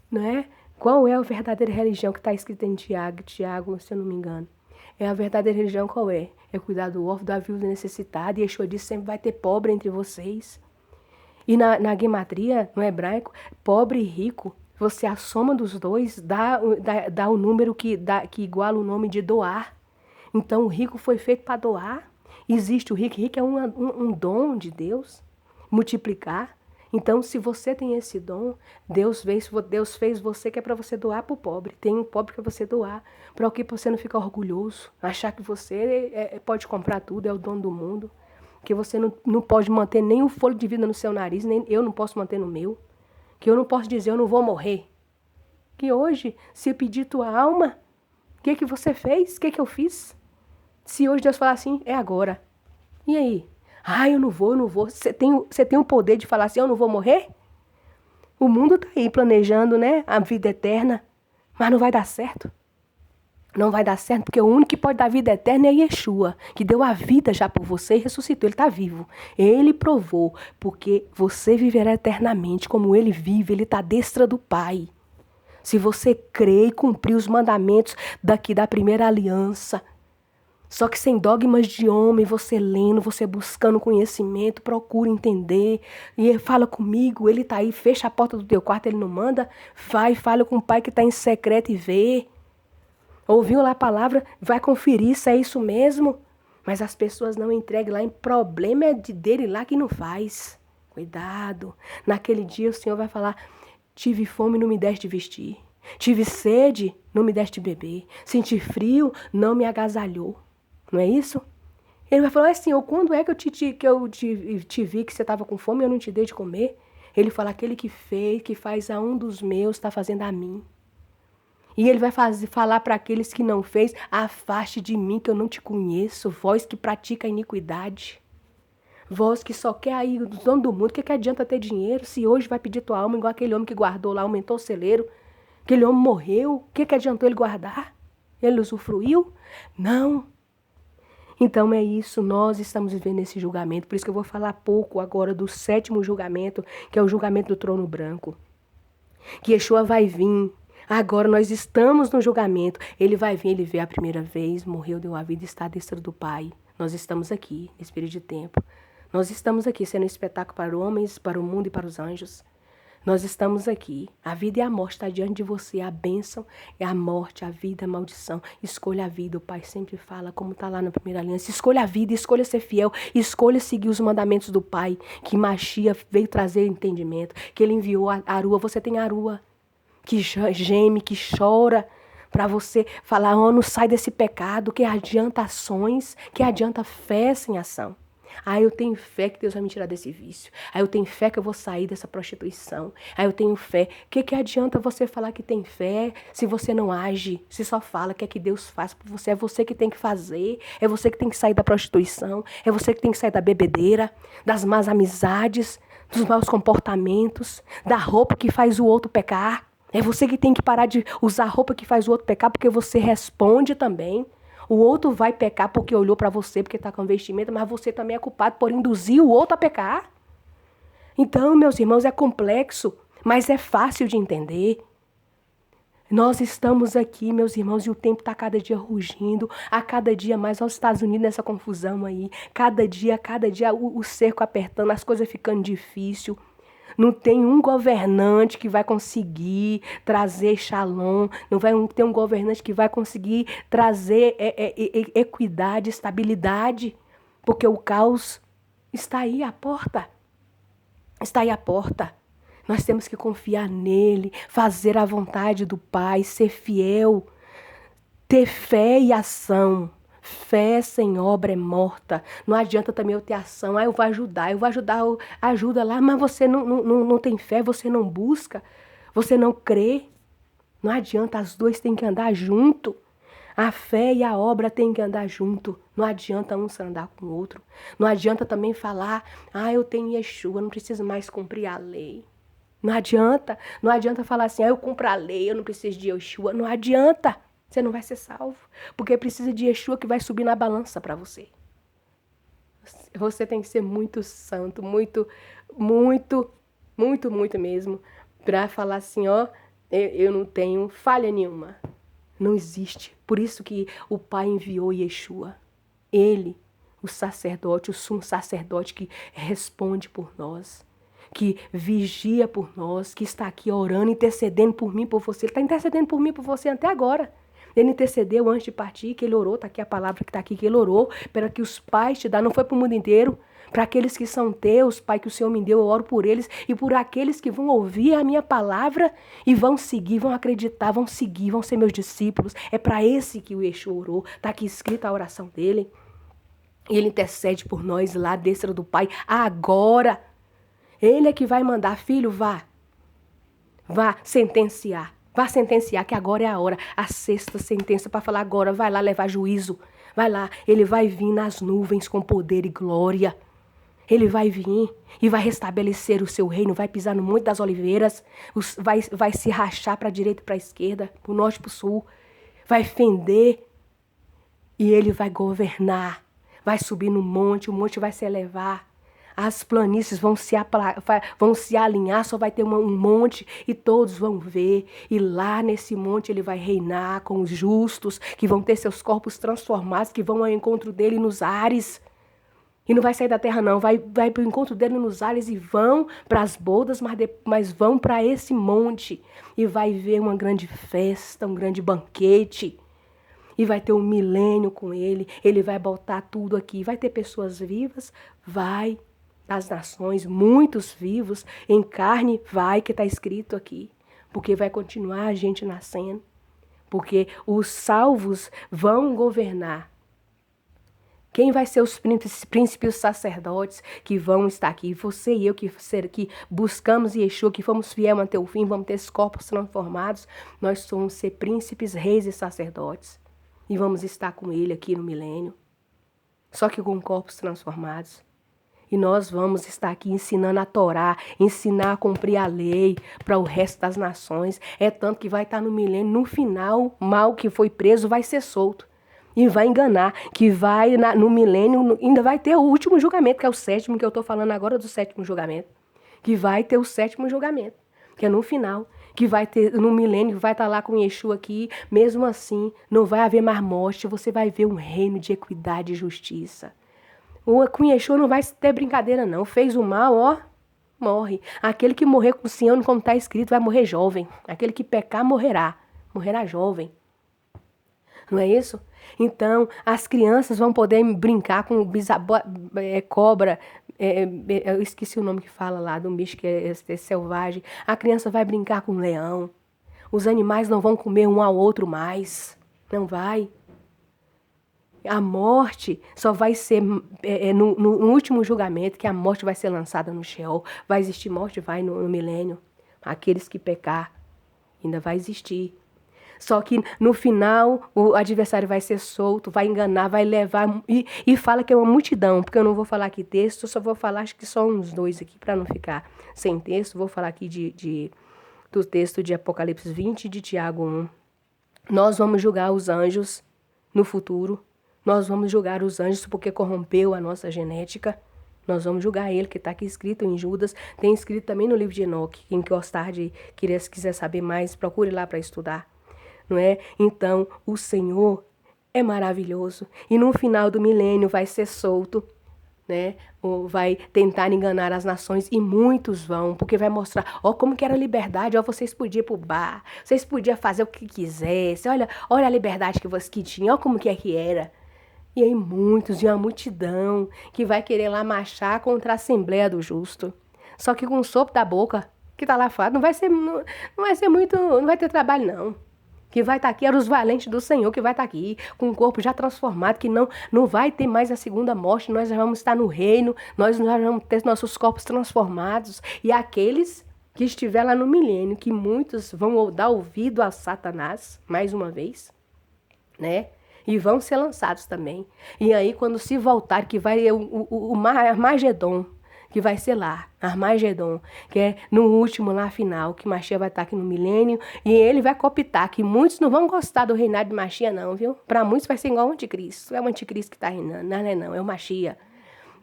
não é? Qual é a verdadeira religião que está escrita em Tiago, se eu não me engano? A verdadeira religião qual é? É cuidar do órfão, da viúva necessitada. E Yeshua disse, sempre vai ter pobre entre vocês. E na gematria, no hebraico, pobre e rico, você a soma dos dois dá o número que iguala o nome de doar. Então o rico foi feito para doar. Existe o rico. Rico é um dom de Deus. Multiplicar. Então se você tem esse dom, Deus fez você que é para você doar para o pobre. Tem um pobre para você doar. Para o que você não ficar orgulhoso. Achar que você pode comprar tudo, é o dono do mundo. Que você não pode manter nem o fôlego de vida no seu nariz, nem eu não posso manter no meu. Que eu não posso dizer, eu não vou morrer. Que hoje, se pedir tua alma, o que você fez? O que eu fiz? Se hoje Deus falar assim, é agora. E aí? Eu não vou. Você tem o poder de falar assim, eu não vou morrer? O mundo está aí planejando, né, a vida eterna, mas não vai dar certo. Não vai dar certo, porque o único que pode dar vida eterna é Yeshua, que deu a vida já por você e ressuscitou. Ele está vivo. Ele provou, porque você viverá eternamente como ele vive. Ele está à destra do Pai. Se você crê e cumprir os mandamentos daqui da primeira aliança, só que sem dogmas de homem, você lendo, você buscando conhecimento, procura entender. E ele fala comigo, ele está aí, fecha a porta do teu quarto, ele não manda. Vai, fala com o Pai que está em secreto e vê. Ouviu lá a palavra, vai conferir se é isso mesmo. Mas as pessoas não entregam lá, em problema é dele lá que não faz. Cuidado. Naquele dia o Senhor vai falar, tive fome, não me deste vestir. Tive sede, não me deste beber. Senti frio, não me agasalhou. Não é isso? Ele vai falar, Senhor, quando é que eu te vi que você estava com fome e eu não te dei de comer? Ele fala, aquele que fez, que faz a um dos meus, está fazendo a mim. E ele vai falar para aqueles que não fez, afaste de mim que eu não te conheço, vós que pratica a iniquidade. Vós que só quer aí os donos do mundo, que adianta ter dinheiro se hoje vai pedir tua alma igual aquele homem que guardou lá, aumentou o celeiro. Aquele homem morreu, o que adiantou ele guardar? Ele usufruiu? Não. Então é isso, nós estamos vivendo esse julgamento. Por isso que eu vou falar pouco agora do 7º julgamento, que é o julgamento do trono branco. Que Yeshua vai vir. Agora nós estamos no julgamento. Ele vai vir, ele veio a primeira vez, morreu, deu a vida, está à destra do Pai. Nós estamos aqui, nesse período de tempo. Nós estamos aqui sendo um espetáculo para os homens, para o mundo e para os anjos. Nós estamos aqui. A vida e a morte estão diante de você. A bênção é a morte, a vida, a maldição. Escolha a vida. O Pai sempre fala, como está lá na primeira aliança. Escolha a vida, escolha ser fiel. Escolha seguir os mandamentos do Pai. Que Machia veio trazer entendimento. Que ele enviou a Arua. Você tem Arua. Que geme, que chora. Para você falar, oh, não sai desse pecado. Que adianta ações. Que adianta fé sem ação. Ah, eu tenho fé que Deus vai me tirar desse vício. Ah, eu tenho fé que eu vou sair dessa prostituição. Ah, eu tenho fé. O que adianta você falar que tem fé se você não age? Se só fala que é que Deus faz por você. É você que tem que fazer. É você que tem que sair da prostituição. É você que tem que sair da bebedeira, das más amizades, dos maus comportamentos, da roupa que faz o outro pecar. É você que tem que parar de usar a roupa que faz o outro pecar, porque você responde também. O outro vai pecar porque olhou para você, porque está com vestimenta, mas você também é culpado por induzir o outro a pecar. Então, meus irmãos, é complexo, mas é fácil de entender. Nós estamos aqui, meus irmãos, e o tempo está cada dia rugindo, a cada dia mais aos Estados Unidos nessa confusão aí. Cada dia o cerco apertando, as coisas ficando difíceis. Não tem um governante que vai conseguir trazer shalom, não vai ter um governante que vai conseguir trazer equidade, estabilidade, porque o caos está aí à porta. Está aí à porta. Nós temos que confiar nele, fazer a vontade do Pai, ser fiel, ter fé e ação. Fé sem obra é morta. Não adianta também eu ter ação. Ah, eu vou ajudar, ajuda lá, mas você não tem fé, você não busca, você não crê. Não adianta, as duas têm que andar junto. A fé e a obra têm que andar junto. Não adianta um se andar com o outro. Não adianta também falar, ah, eu tenho Yeshua, não preciso mais cumprir a lei. Não adianta falar assim, ah, eu cumpro a lei, eu não preciso de Yeshua. Não adianta. Você não vai ser salvo, porque precisa de Yeshua que vai subir na balança para você. Você tem que ser muito santo, muito mesmo, para falar assim, ó, eu não tenho falha nenhuma. Não existe. Por isso que o Pai enviou Yeshua. Ele, o sacerdote, o sumo sacerdote que responde por nós, que vigia por nós, que está aqui orando, intercedendo por mim, por você. Ele está intercedendo por mim, por você até agora. Ele intercedeu antes de partir, que ele orou, está aqui a palavra que está aqui, que ele orou, para que os pais te dão, não foi para o mundo inteiro, para aqueles que são teus, Pai, que o Senhor me deu, eu oro por eles, e por aqueles que vão ouvir a minha palavra e vão seguir, vão acreditar, vão seguir, vão ser meus discípulos. É para esse que o Yeshua orou, está aqui escrita a oração dele. E ele intercede por nós lá, à destra do Pai, agora. Ele é que vai mandar, filho, vá sentenciar. Vá sentenciar, que agora é a hora. A 6ª sentença para falar agora. Vai lá levar juízo. Vai lá. Ele vai vir nas nuvens com poder e glória. Ele vai vir e vai restabelecer o seu reino. Vai pisar no Monte das Oliveiras. Vai se rachar para a direita e para a esquerda. Para o norte e para o sul. Vai fender. E ele vai governar. Vai subir no monte. O monte vai se elevar. As planícies vão se alinhar, só vai ter um monte e todos vão ver. E lá nesse monte ele vai reinar com os justos, que vão ter seus corpos transformados, que vão ao encontro dele nos ares. E não vai sair da terra não, vai para o encontro dele nos ares e vão para as bodas, mas vão para esse monte. E vai ver uma grande festa, um grande banquete. E vai ter um milênio com ele. Ele vai botar tudo aqui. Vai ter pessoas vivas? Vai. Das nações, muitos vivos. Em carne, vai, que está escrito aqui. Porque vai continuar a gente nascendo. Porque os salvos vão governar. Quem vai ser os príncipes e os sacerdotes que vão estar aqui? Você e eu que buscamos Yeshua, que fomos fiel até o fim, vamos ter esses corpos transformados. Nós vamos ser príncipes, reis e sacerdotes. E vamos estar com ele aqui no milênio. Só que com corpos transformados. E nós vamos estar aqui ensinando a Torá, ensinar a cumprir a lei para o resto das nações. É tanto que vai estar no milênio, no final, o mal que foi preso vai ser solto. E vai enganar, que vai no milênio, ainda vai ter o último julgamento, que é o sétimo, que eu estou falando agora do sétimo julgamento. Que vai ter o sétimo julgamento, que é no final. Que vai ter no milênio, vai estar lá com Yeshua aqui, mesmo assim, não vai haver mais morte, você vai ver um reino de equidade e justiça. Com Yeshua não vai ter brincadeira não, fez o mal, ó, morre. Aquele que morrer com o Sião, como está escrito, vai morrer jovem. Aquele que pecar, morrerá jovem. Não é isso? Então, as crianças vão poder brincar com cobra, eu esqueci o nome que fala lá, do bicho que é selvagem. A criança vai brincar com leão. Os animais não vão comer um ao outro mais. Não vai. A morte só vai ser no último julgamento, que a morte vai ser lançada no Sheol. Vai existir morte? Vai no milênio. Aqueles que pecar, ainda vai existir. Só que no final o adversário vai ser solto, vai enganar, vai levar e fala que é uma multidão, porque eu não vou falar aqui texto, eu só vou falar acho que só uns 2 aqui para não ficar sem texto. Vou falar aqui do texto de Apocalipse 20 e de Tiago 1. Nós vamos julgar os anjos no futuro. Nós vamos julgar os anjos porque corrompeu a nossa genética. Nós vamos julgar ele, que está aqui escrito em Judas. Tem escrito também no livro de Enoque. Quem gostar quiser saber mais, procure lá para estudar. Não é? Então, o Senhor é maravilhoso. E no final do milênio vai ser solto, né? Ou vai tentar enganar as nações, e muitos vão, porque vai mostrar, ó, como que era a liberdade, ó, vocês podiam ir pro bar, vocês podiam fazer o que quisessem, olha a liberdade que tinham, ó como que é que era. E aí muitos, e uma multidão, que vai querer lá marchar contra a Assembleia do Justo. Só que com o sopro da boca, que tá lá fora, não vai ser muito, não vai ter trabalho não. Que vai estar aqui, eram os valentes do Senhor que vai estar aqui, com o corpo já transformado, que não vai ter mais a segunda morte, nós já vamos estar no reino, nós já vamos ter nossos corpos transformados. E aqueles que estiver lá no milênio, que muitos vão dar ouvido a Satanás, mais uma vez, né? E vão ser lançados também. E aí, quando se voltar, que vai o Armagedon, que vai ser lá, Armagedon, que é no último, lá final, que Machia vai estar aqui no milênio, e ele vai cooptar, que muitos não vão gostar do reinado de Machia não, viu? Para muitos vai ser igual o anticristo, é o anticristo que está reinando, não, é o Machia,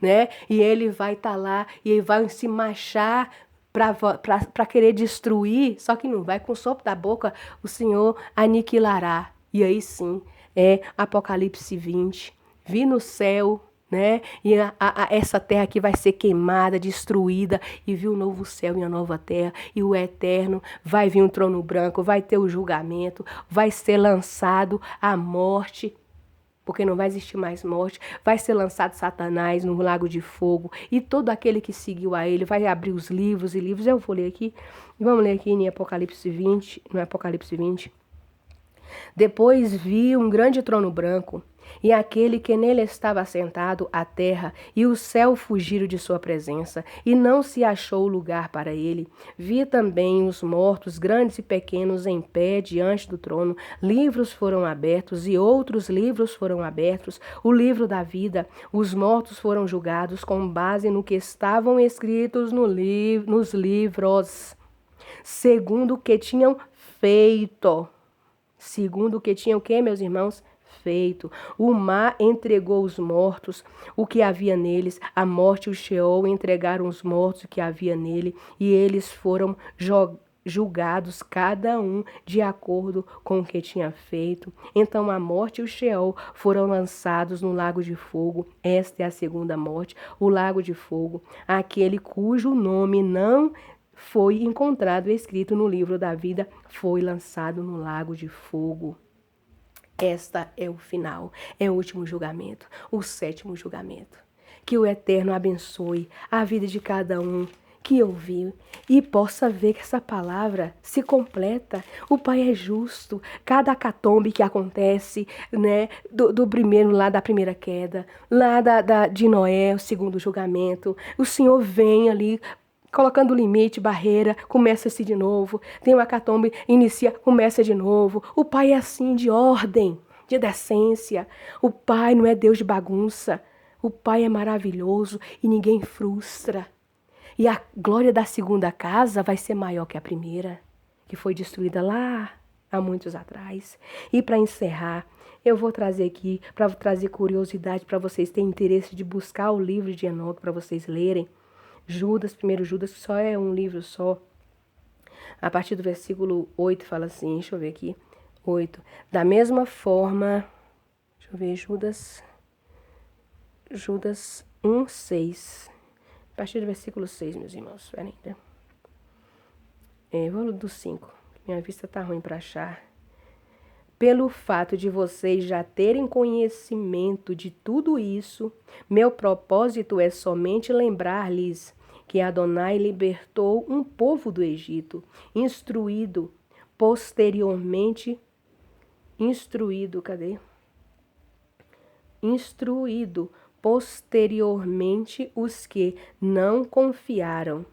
né? E ele vai estar lá, e ele vai se marchar para querer destruir, só que não vai, com o sopro da boca, o Senhor aniquilará. E aí sim, é Apocalipse 20, vi no céu, né? E essa terra aqui vai ser queimada, destruída, e viu um novo céu e uma nova terra, e o eterno, vai vir um trono branco, vai ter o julgamento, vai ser lançado a morte, porque não vai existir mais morte, vai ser lançado Satanás no lago de fogo, e todo aquele que seguiu a ele vai abrir os livros e livros. Eu vou ler aqui, vamos ler aqui em Apocalipse 20, no Apocalipse 20. Depois vi um grande trono branco, e aquele que nele estava assentado, a terra e o céu fugiram de sua presença, e não se achou lugar para ele. Vi também os mortos, grandes e pequenos, em pé diante do trono. Livros foram abertos, e outros livros foram abertos, o livro da vida. Os mortos foram julgados com base no que estavam escritos nos livros, segundo o que tinham feito. Segundo o que tinham o quê, meus irmãos? Feito. O mar entregou os mortos, o que havia neles, a morte e o Sheol entregaram os mortos, o que havia nele, e eles foram julgados, cada um de acordo com o que tinha feito. Então a morte e o Sheol foram lançados no lago de fogo. Esta é a segunda morte, o lago de fogo. Aquele cujo nome não foi encontrado escrito no livro da vida foi lançado no lago de fogo. Esta é o final, é o último julgamento, o sétimo julgamento. Que o Eterno abençoe a vida de cada um que ouviu e possa ver que essa palavra se completa. O Pai é justo. Cada acatombe que acontece, né, do primeiro, lá da primeira queda, lá de Noé, o segundo julgamento, o Senhor vem ali colocando limite, barreira, começa-se de novo. Tem o acatombe, inicia, começa de novo. O Pai é assim, de ordem, de decência. O Pai não é Deus de bagunça. O Pai é maravilhoso e ninguém frustra. E a glória da segunda casa vai ser maior que a primeira, que foi destruída lá há muitos atrás. E para encerrar, eu vou trazer aqui, para trazer curiosidade para vocês terem interesse de buscar o livro de Enoque para vocês lerem. Judas, primeiro Judas, que só é um livro só. A partir do versículo 8 fala assim, deixa eu ver aqui, 8. Da mesma forma, deixa eu ver, Judas 1, 6. A partir do versículo 6, meus irmãos, espera ainda. Vou do 5, minha vista tá ruim para achar. Pelo fato de vocês já terem conhecimento de tudo isso, meu propósito é somente lembrar-lhes que Adonai libertou um povo do Egito, instruído posteriormente os que não confiaram,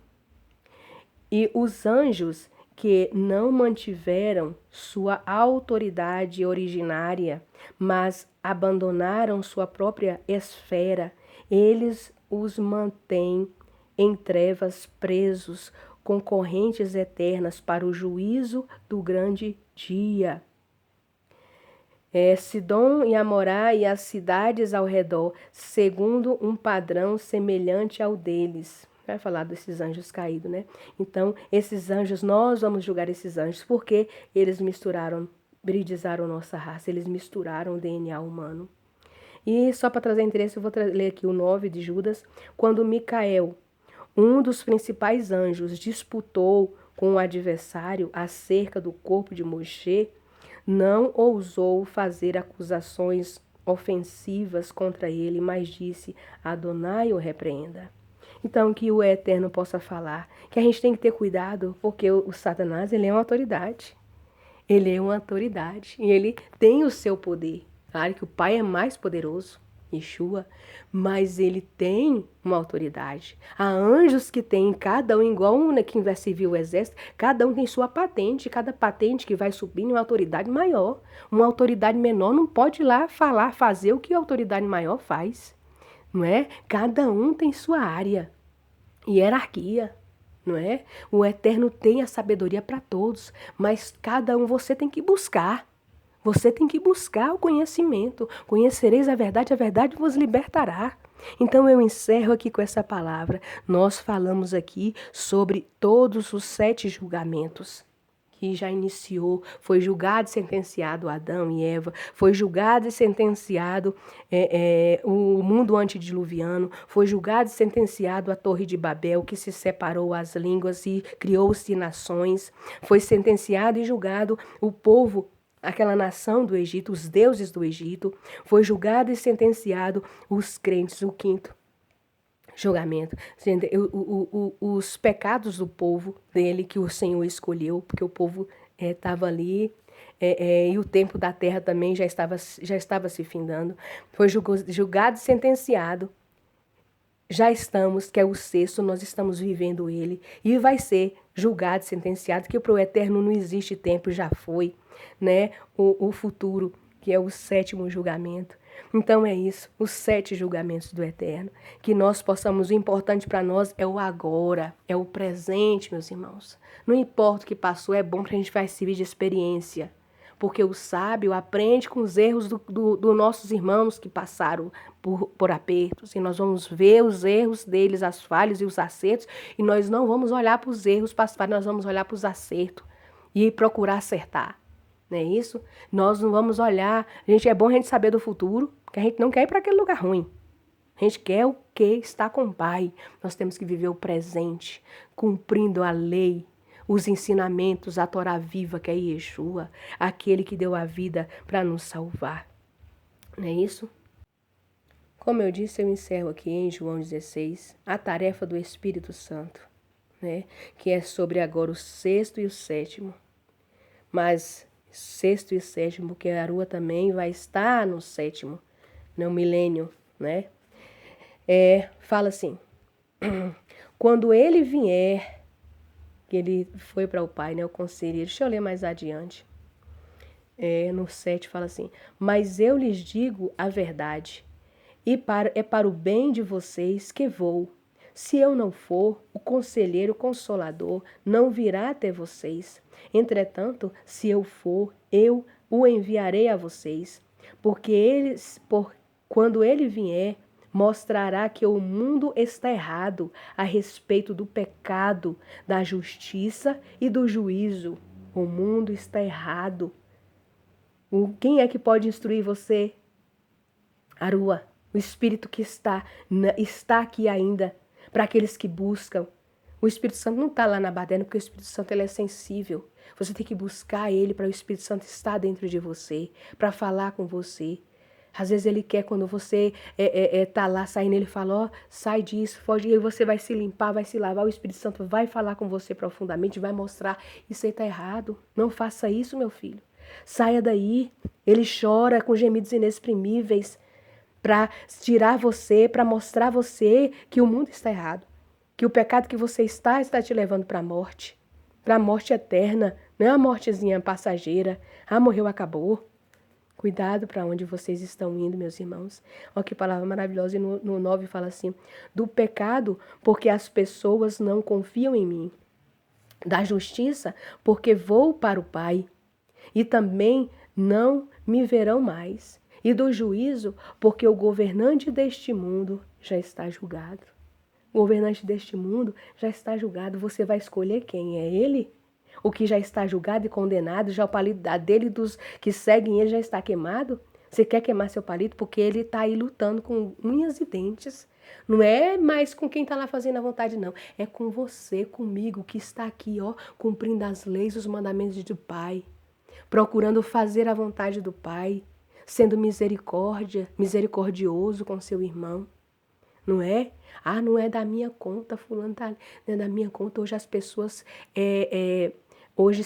e os anjos que não mantiveram sua autoridade originária, mas abandonaram sua própria esfera, eles os mantêm em trevas presos, com correntes eternas para o juízo do grande dia. Sidom e Amorá e as cidades ao redor, segundo um padrão semelhante ao deles. Vai falar desses anjos caídos, né? Então, esses anjos, nós vamos julgar esses anjos, porque eles bridizaram nossa raça, eles misturaram o DNA humano. E só para trazer interesse, eu vou ler aqui o 9 de Judas. Quando Micael, um dos principais anjos, disputou com o adversário acerca do corpo de Moshe, não ousou fazer acusações ofensivas contra ele, mas disse: Adonai o repreenda. Então, que o Eterno possa falar, que a gente tem que ter cuidado, porque o Satanás, ele é uma autoridade. Ele é uma autoridade e ele tem o seu poder. Claro que o Pai é mais poderoso, Yeshua, mas ele tem uma autoridade. Há anjos que têm, cada um igual quem vai servir o exército, cada um tem sua patente, cada patente que vai subindo é uma autoridade maior. Uma autoridade menor não pode ir lá falar, fazer o que a autoridade maior faz, não é? Cada um tem sua área, hierarquia, não é? O Eterno tem a sabedoria para todos, mas cada um você tem que buscar. Você tem que buscar o conhecimento. Conhecereis a verdade vos libertará. Então eu encerro aqui com essa palavra. Nós falamos aqui sobre todos os 7 julgamentos que já iniciou. Foi julgado e sentenciado Adão e Eva. Foi julgado e sentenciado o mundo antediluviano. Foi julgado e sentenciado a Torre de Babel, que se separou as línguas e criou-se nações. Foi sentenciado e julgado o povo, aquela nação do Egito, os deuses do Egito. Foi julgado e sentenciado os crentes, o 5º julgamento. Os pecados do povo dele que o Senhor escolheu, porque o povo estava ali, e o tempo da terra também já estava se findando. Foi julgado e sentenciado. Já estamos, que é o 6º, nós estamos vivendo ele. E vai ser julgado, sentenciado, que para o Eterno não existe tempo, já foi, né? O futuro, que é o 7º julgamento. Então é isso, os 7 julgamentos do Eterno. Que nós possamos, o importante para nós é o agora, é o presente, meus irmãos. Não importa o que passou, é bom para a gente vai servir de experiência. Porque o sábio aprende com os erros dos nossos irmãos que passaram por apertos. E nós vamos ver os erros deles, as falhas e os acertos. E nós não vamos olhar para os erros, para as falhas, nós vamos olhar para os acertos. E procurar acertar. Não é isso? Nós não vamos olhar. É bom a gente saber do futuro, que a gente não quer ir para aquele lugar ruim. A gente quer o que está com o Pai. Nós temos que viver o presente, cumprindo a lei. os ensinamentos, a Torá viva que é Yeshua, aquele que deu a vida para nos salvar. Não é isso? Como eu disse, eu encerro aqui em João 16, a tarefa do Espírito Santo, né? Que é sobre agora o sexto e o sétimo. Mas sexto e sétimo, porque a Arua também vai estar no sétimo, no milênio, né? Fala assim, quando ele vier, que ele foi para o Pai, né? O conselheiro, deixa eu ler mais adiante. No 7 fala assim, mas eu lhes digo a verdade, é para o bem de vocês que vou. Se eu não for, o conselheiro consolador não virá até vocês. Entretanto, se eu for, eu o enviarei a vocês. Quando ele vier, mostrará que o mundo está errado a respeito do pecado, da justiça e do juízo. O mundo está errado. Quem é que pode instruir você? Arua. O Espírito que está aqui ainda, para aqueles que buscam. O Espírito Santo não está lá na baderna, porque o Espírito Santo ele é sensível. Você tem que buscar ele para o Espírito Santo estar dentro de você, para falar com você. Às vezes ele quer, quando você tá lá saindo, ele fala, ó, sai disso, foge, e aí você vai se limpar, vai se lavar, o Espírito Santo vai falar com você profundamente, vai mostrar, isso aí tá errado, não faça isso, meu filho. Saia daí, ele chora com gemidos inexprimíveis, para tirar você, para mostrar você que o mundo está errado, que o pecado que você está te levando para a morte eterna, não é a mortezinha passageira, morreu, acabou. Cuidado para onde vocês estão indo, meus irmãos. Olha que palavra maravilhosa, e no 9 fala assim, do pecado, porque as pessoas não confiam em mim, da justiça, porque vou para o Pai, e também não me verão mais, e do juízo, porque o governante deste mundo já está julgado. O governante deste mundo já está julgado. Você vai escolher quem é ele? O que já está julgado e condenado, já o palito dele dos que seguem ele já está queimado? Você quer queimar seu palito porque ele está aí lutando com unhas e dentes. Não é mais com quem está lá fazendo a vontade, não. É com você, comigo, que está aqui, ó, cumprindo as leis, os mandamentos do Pai. Procurando fazer a vontade do Pai. Sendo misericordioso com seu irmão. Não é? Não é da minha conta, fulano não é da minha conta. Hoje as pessoas, hoje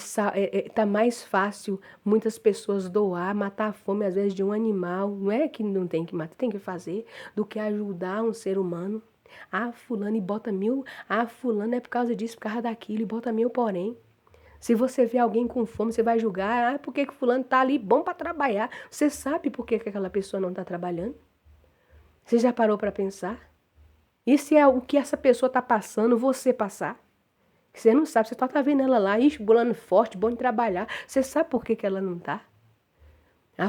tá mais fácil muitas pessoas doar, matar a fome às vezes de um animal. Não é que não tem que matar, tem que fazer, do que ajudar um ser humano. Fulano e bota 1000, fulano é por causa disso, por causa daquilo, e bota 1000 porém. Se você vê alguém com fome, você vai julgar, por que fulano tá ali bom para trabalhar? Você sabe por que aquela pessoa não está trabalhando? Você já parou para pensar? E se é o que essa pessoa está passando, você passar? Você não sabe, você só está vendo ela lá, fulano forte, bom de trabalhar. Você sabe por que ela não está?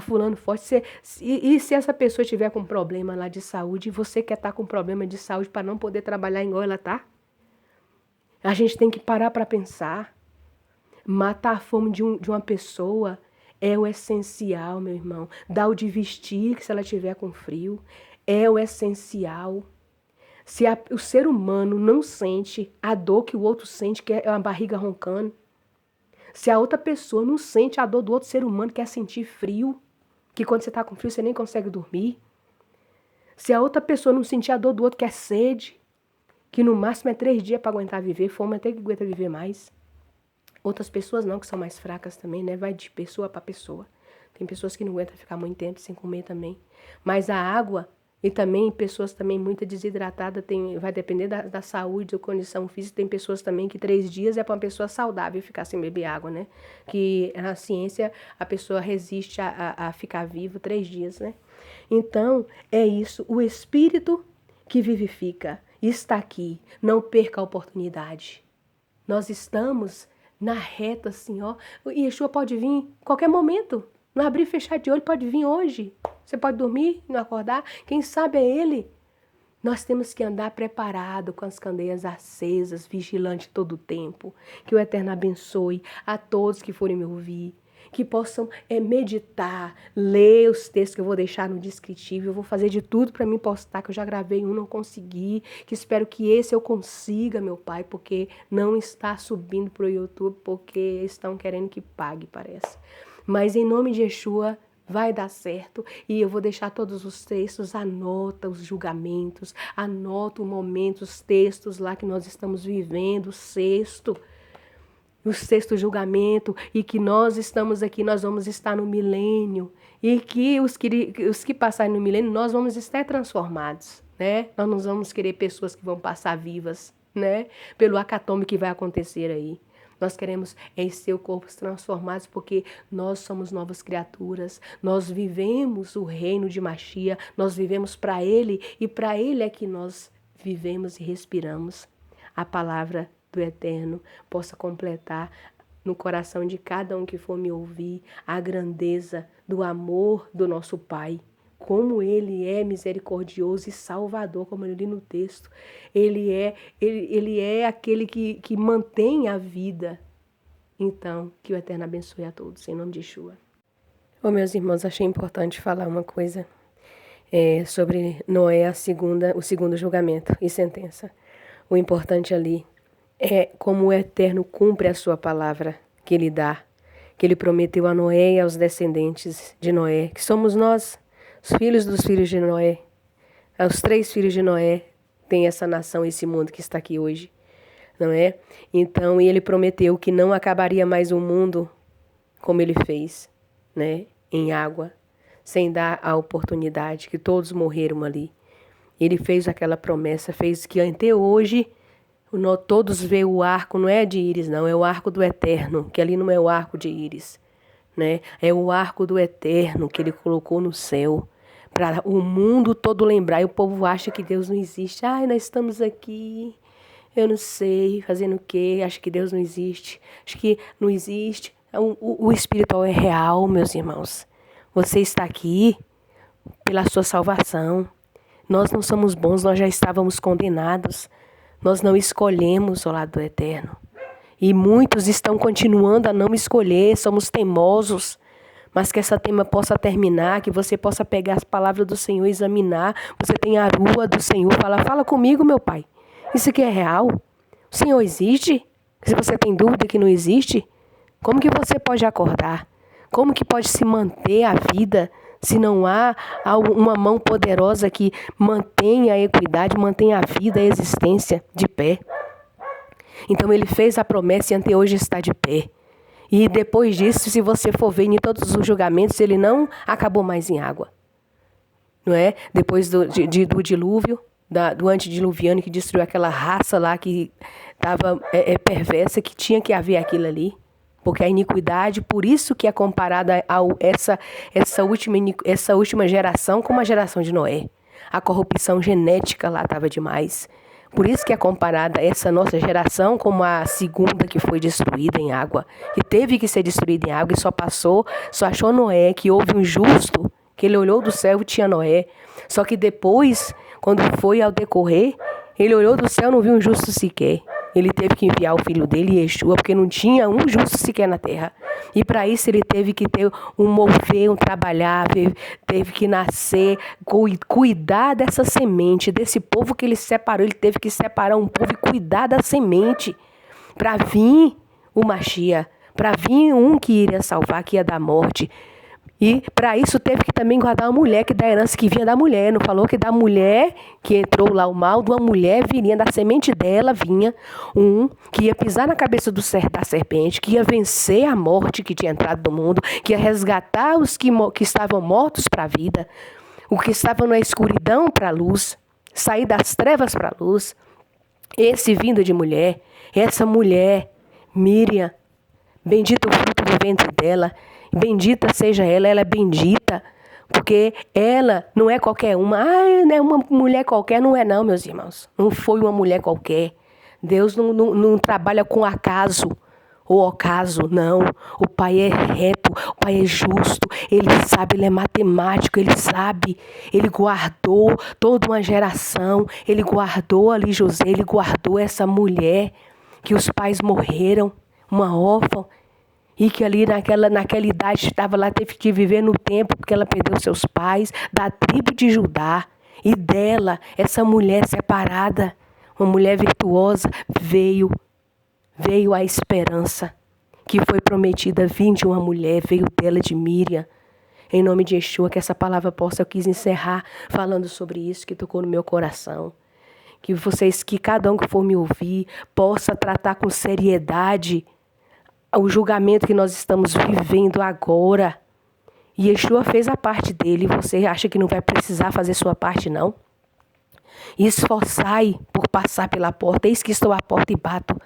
Fulano forte. E se essa pessoa tiver com problema lá de saúde, e você quer estar com problema de saúde para não poder trabalhar igual ela tá? A gente tem que parar para pensar. Matar a fome de uma pessoa é o essencial, meu irmão. Dar o de vestir, se ela tiver com frio, é o essencial. Se o ser humano não sente a dor que o outro sente, que é uma barriga roncando, se a outra pessoa não sente a dor do outro ser humano, que é sentir frio, que quando você está com frio você nem consegue dormir, se a outra pessoa não sentir a dor do outro, que é sede, que no máximo é 3 dias para aguentar viver, fome até que aguenta viver mais. Outras pessoas não, que são mais fracas também, né? Vai de pessoa para pessoa. Tem pessoas que não aguentam ficar muito tempo sem comer também. Mas a água, e também pessoas também muito desidratadas, vai depender da saúde, da condição física. Tem pessoas também que 3 dias é para uma pessoa saudável ficar sem beber água, né? Que na ciência a pessoa resiste a ficar vivo 3 dias, né? Então, é isso. O Espírito que vivifica está aqui. Não perca a oportunidade. Nós estamos na reta, assim, ó. E Yeshua pode vir em qualquer momento. Não abrir e fechar de olho, pode vir hoje. Você pode dormir e não acordar. Quem sabe é Ele. Nós temos que andar preparado, com as candeias acesas, vigilante todo o tempo. Que o Eterno abençoe a todos que forem me ouvir. que possam meditar, ler os textos que eu vou deixar no descritivo. Eu vou fazer de tudo para me postar, que eu já gravei um, não consegui, que espero que esse eu consiga, meu Pai, porque não está subindo para o YouTube, porque estão querendo que pague, parece. Mas em nome de Yeshua, vai dar certo, e eu vou deixar todos os textos, anota os julgamentos, anota o momento, os textos lá que nós estamos vivendo, o sexto julgamento, e que nós estamos aqui, nós vamos estar no milênio, e que os que passarem no milênio, nós vamos estar transformados, né? Nós não vamos querer pessoas que vão passar vivas, né? Pelo acatome que vai acontecer aí. Nós queremos ser corpos transformados porque nós somos novas criaturas, nós vivemos o reino de Machia, nós vivemos para Ele e para Ele é que nós vivemos e respiramos. A palavra do Eterno possa completar no coração de cada um que for me ouvir a grandeza do amor do nosso Pai. Como Ele é misericordioso e salvador, como eu li no texto. Ele é aquele que mantém a vida. Então, que o Eterno abençoe a todos, em nome de Yeshua. Meus irmãos, achei importante falar uma coisa sobre Noé, o segundo julgamento e sentença. O importante ali é como o Eterno cumpre a sua palavra que Ele dá, que Ele prometeu a Noé e aos descendentes de Noé, que somos nós, os filhos dos filhos de Noé. Os 3 filhos de Noé têm essa nação, esse mundo que está aqui hoje, não é? Então, Ele prometeu que não acabaria mais o mundo como Ele fez, né? Em água, sem dar a oportunidade, que todos morreram ali. Ele fez aquela promessa, fez que até hoje todos veem o arco, não é de Íris, não, é o arco do Eterno, que ali não é o arco de Íris, né? É o arco do Eterno que Ele colocou no céu, para o mundo todo lembrar. E o povo acha que Deus não existe. Ai, nós estamos aqui, eu não sei, fazendo o quê? Acho que Deus não existe. Acho que não existe. O espiritual é real, meus irmãos. Você está aqui pela sua salvação. Nós não somos bons, nós já estávamos condenados. Nós não escolhemos o lado do Eterno. E muitos estão continuando a não escolher, somos teimosos. Mas que essa tema possa terminar, que você possa pegar as palavras do Senhor e examinar. Você tem a rua do Senhor, fala comigo, meu Pai. Isso aqui é real? O Senhor existe? Se você tem dúvida que não existe, como que você pode acordar? Como que pode se manter a vida se não há uma mão poderosa que mantenha a equidade, mantenha a vida, a existência de pé? Então Ele fez a promessa e até hoje está de pé. E depois disso, se você for ver em todos os julgamentos, Ele não acabou mais em água. Não é? Depois do dilúvio, do antediluviano que destruiu aquela raça lá que estava perversa, que tinha que haver aquilo ali. Porque a iniquidade, por isso que é comparada a essa última geração com a geração de Noé. A corrupção genética lá estava demais. Por isso que é comparada essa nossa geração como a segunda que foi destruída em água. Que teve que ser destruída em água e só achou Noé, que houve um justo, que ele olhou do céu e tinha Noé. Só que depois, quando foi ao decorrer, ele olhou do céu e não viu um justo sequer. Ele teve que enviar o filho dele, Yeshua, porque não tinha um justo sequer na terra. E para isso ele teve que ter um mover, um trabalhar, teve que nascer, cuidar dessa semente, desse povo que ele separou. Ele teve que separar um povo e cuidar da semente. Para vir o Machia, para vir um que iria salvar, que ia dar morte. E para isso teve que também guardar uma mulher, que da herança que vinha da mulher. Não falou que da mulher que entrou lá o mal, de uma mulher viria, da semente dela vinha um que ia pisar na cabeça da serpente, que ia vencer a morte que tinha entrado no mundo, que ia resgatar os que estavam mortos para a vida, o que estava na escuridão para a luz, sair das trevas para a luz. Esse vindo de mulher, essa mulher, Miriam, bendito o fruto do ventre dela, bendita seja ela é bendita, porque ela não é qualquer uma. Não é uma mulher qualquer, não é não, meus irmãos. Não foi uma mulher qualquer. Deus não trabalha com acaso ou ocaso, não. O Pai é reto, o Pai é justo, Ele sabe, Ele é matemático, Ele sabe. Ele guardou toda uma geração, Ele guardou ali José, Ele guardou essa mulher que os pais morreram, uma órfã. E que ali naquela idade estava lá, teve que viver no tempo, porque ela perdeu seus pais, da tribo de Judá. E dela, essa mulher separada, uma mulher virtuosa, veio a esperança que foi prometida vir de uma mulher, veio dela, de Miriam. Em nome de Yeshua, que essa palavra possa, eu quis encerrar falando sobre isso que tocou no meu coração. Que cada um que for me ouvir, possa tratar com seriedade o julgamento que nós estamos vivendo agora. E Yeshua fez a parte dele, você acha que não vai precisar fazer sua parte, não? Esforçai por passar pela porta, eis que estou à porta e bato.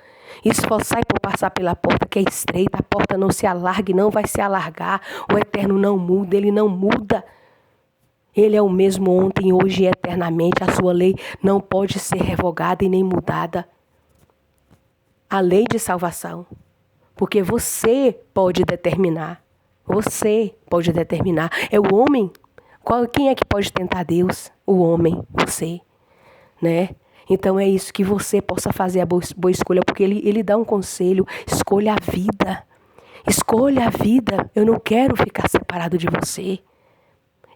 Esforçai por passar pela porta que é estreita, a porta não se alarga e não vai se alargar. O Eterno não muda, Ele não muda. Ele é o mesmo ontem, hoje e eternamente. A sua lei não pode ser revogada e nem mudada. A lei de salvação. Porque você pode determinar. Você pode determinar. É o homem. Quem é que pode tentar Deus? O homem, você. Né? Então é isso, que você possa fazer a boa escolha, porque ele dá um conselho: escolha a vida. Escolha a vida. Eu não quero ficar separado de você.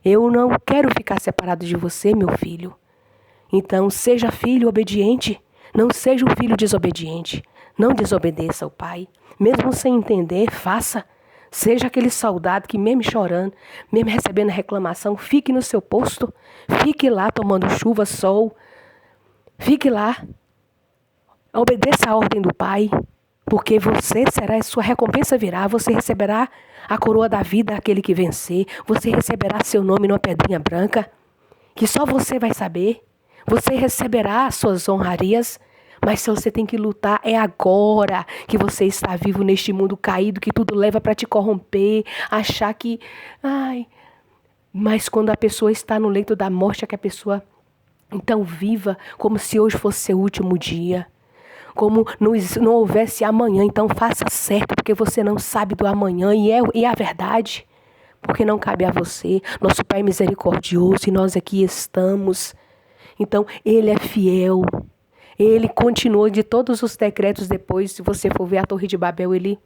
Eu não quero ficar separado de você, meu filho. Então, seja filho obediente. Não seja um filho desobediente. Não desobedeça ao pai. Mesmo sem entender, faça. Seja aquele soldado que, mesmo chorando, mesmo recebendo reclamação, fique no seu posto. Fique lá tomando chuva, sol. Fique lá. Obedeça a ordem do pai. Porque você será, sua recompensa virá. Você receberá a coroa da vida, aquele que vencer. Você receberá seu nome numa pedrinha branca, que só você vai saber. Você receberá as suas honrarias. Mas se você tem que lutar, é agora que você está vivo neste mundo caído, que tudo leva para te corromper, achar que... Mas quando a pessoa está no leito da morte, é que a pessoa então viva como se hoje fosse seu último dia. Como não houvesse amanhã, então faça certo, porque você não sabe do amanhã, e é a verdade, porque não cabe a você. Nosso Pai é misericordioso e nós aqui estamos. Então, Ele é fiel. Ele continuou de todos os decretos depois. Se você for ver a Torre de Babel, ele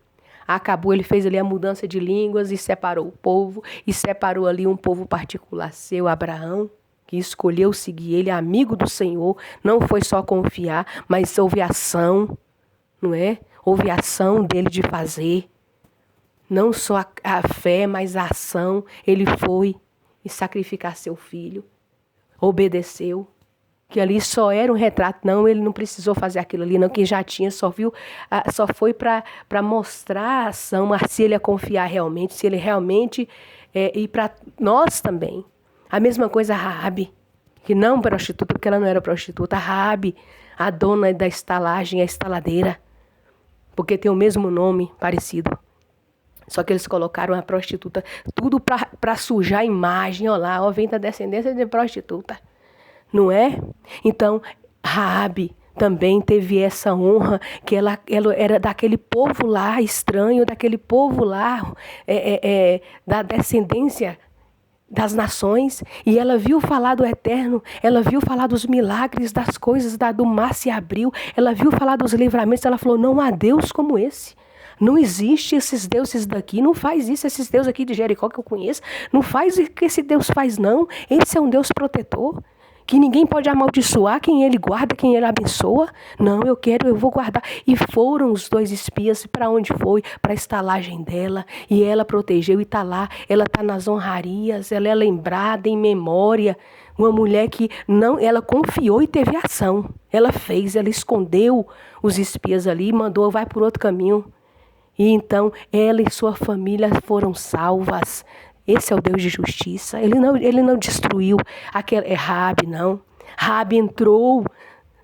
acabou, ele fez ali a mudança de línguas e separou o povo, e separou ali um povo particular seu, Abraão, que escolheu seguir ele, amigo do Senhor. Não foi só confiar, mas houve ação, não é? Houve ação dele de fazer. Não só a fé, mas a ação. Ele foi e sacrificar seu filho. Obedeceu. Que ali só era um retrato, não, ele não precisou fazer aquilo ali, não, que já tinha, só foi para mostrar a ação, mas se ele ia confiar realmente, se ele realmente, e para nós também. A mesma coisa a Raabe, que não prostituta, porque ela não era prostituta, a Raabe, a dona da estalagem, a estaladeira, porque tem o mesmo nome parecido. Só que eles colocaram a prostituta, tudo para sujar a imagem, ó lá, ó, vem da descendência de prostituta. Não é? Então, Raabe também teve essa honra, que ela era daquele povo lá estranho, daquele povo lá, da descendência das nações, e ela viu falar do Eterno, ela viu falar dos milagres, das coisas, do mar se abriu, ela viu falar dos livramentos, ela falou, não há Deus como esse. Não existe esses deuses daqui, não faz isso, esses deuses aqui de Jericó que eu conheço, não faz o que esse Deus faz não, esse é um Deus protetor. Que ninguém pode amaldiçoar quem ele guarda, quem ele abençoa. Não, eu vou guardar. E foram os 2 espias, para onde foi? Para a estalagem dela. E ela protegeu e está lá. Ela está nas honrarias, ela é lembrada em memória. Uma mulher que ela confiou e teve ação. Ela fez, ela escondeu os espias ali e mandou, vai por outro caminho. E então ela e sua família foram salvas. Esse é o Deus de justiça. Ele não destruiu Raabe, não. Raabe entrou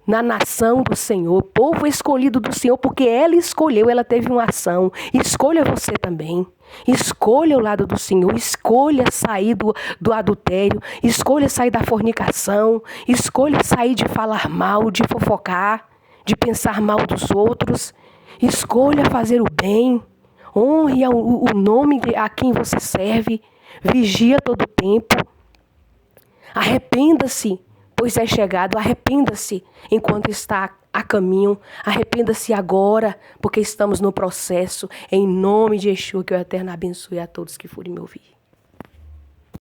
na nação do Senhor, povo escolhido do Senhor, porque ela escolheu, ela teve uma ação. Escolha você também. Escolha o lado do Senhor, escolha sair do adultério, escolha sair da fornicação, escolha sair de falar mal, de fofocar, de pensar mal dos outros. Escolha fazer o bem. Honre o nome a quem você serve. Vigia todo o tempo. Arrependa-se pois é chegado. Arrependa-se enquanto está a caminho. Arrependa-se agora, porque estamos no processo. Em nome de Yeshua, que o Eterno abençoe a todos que forem me ouvir.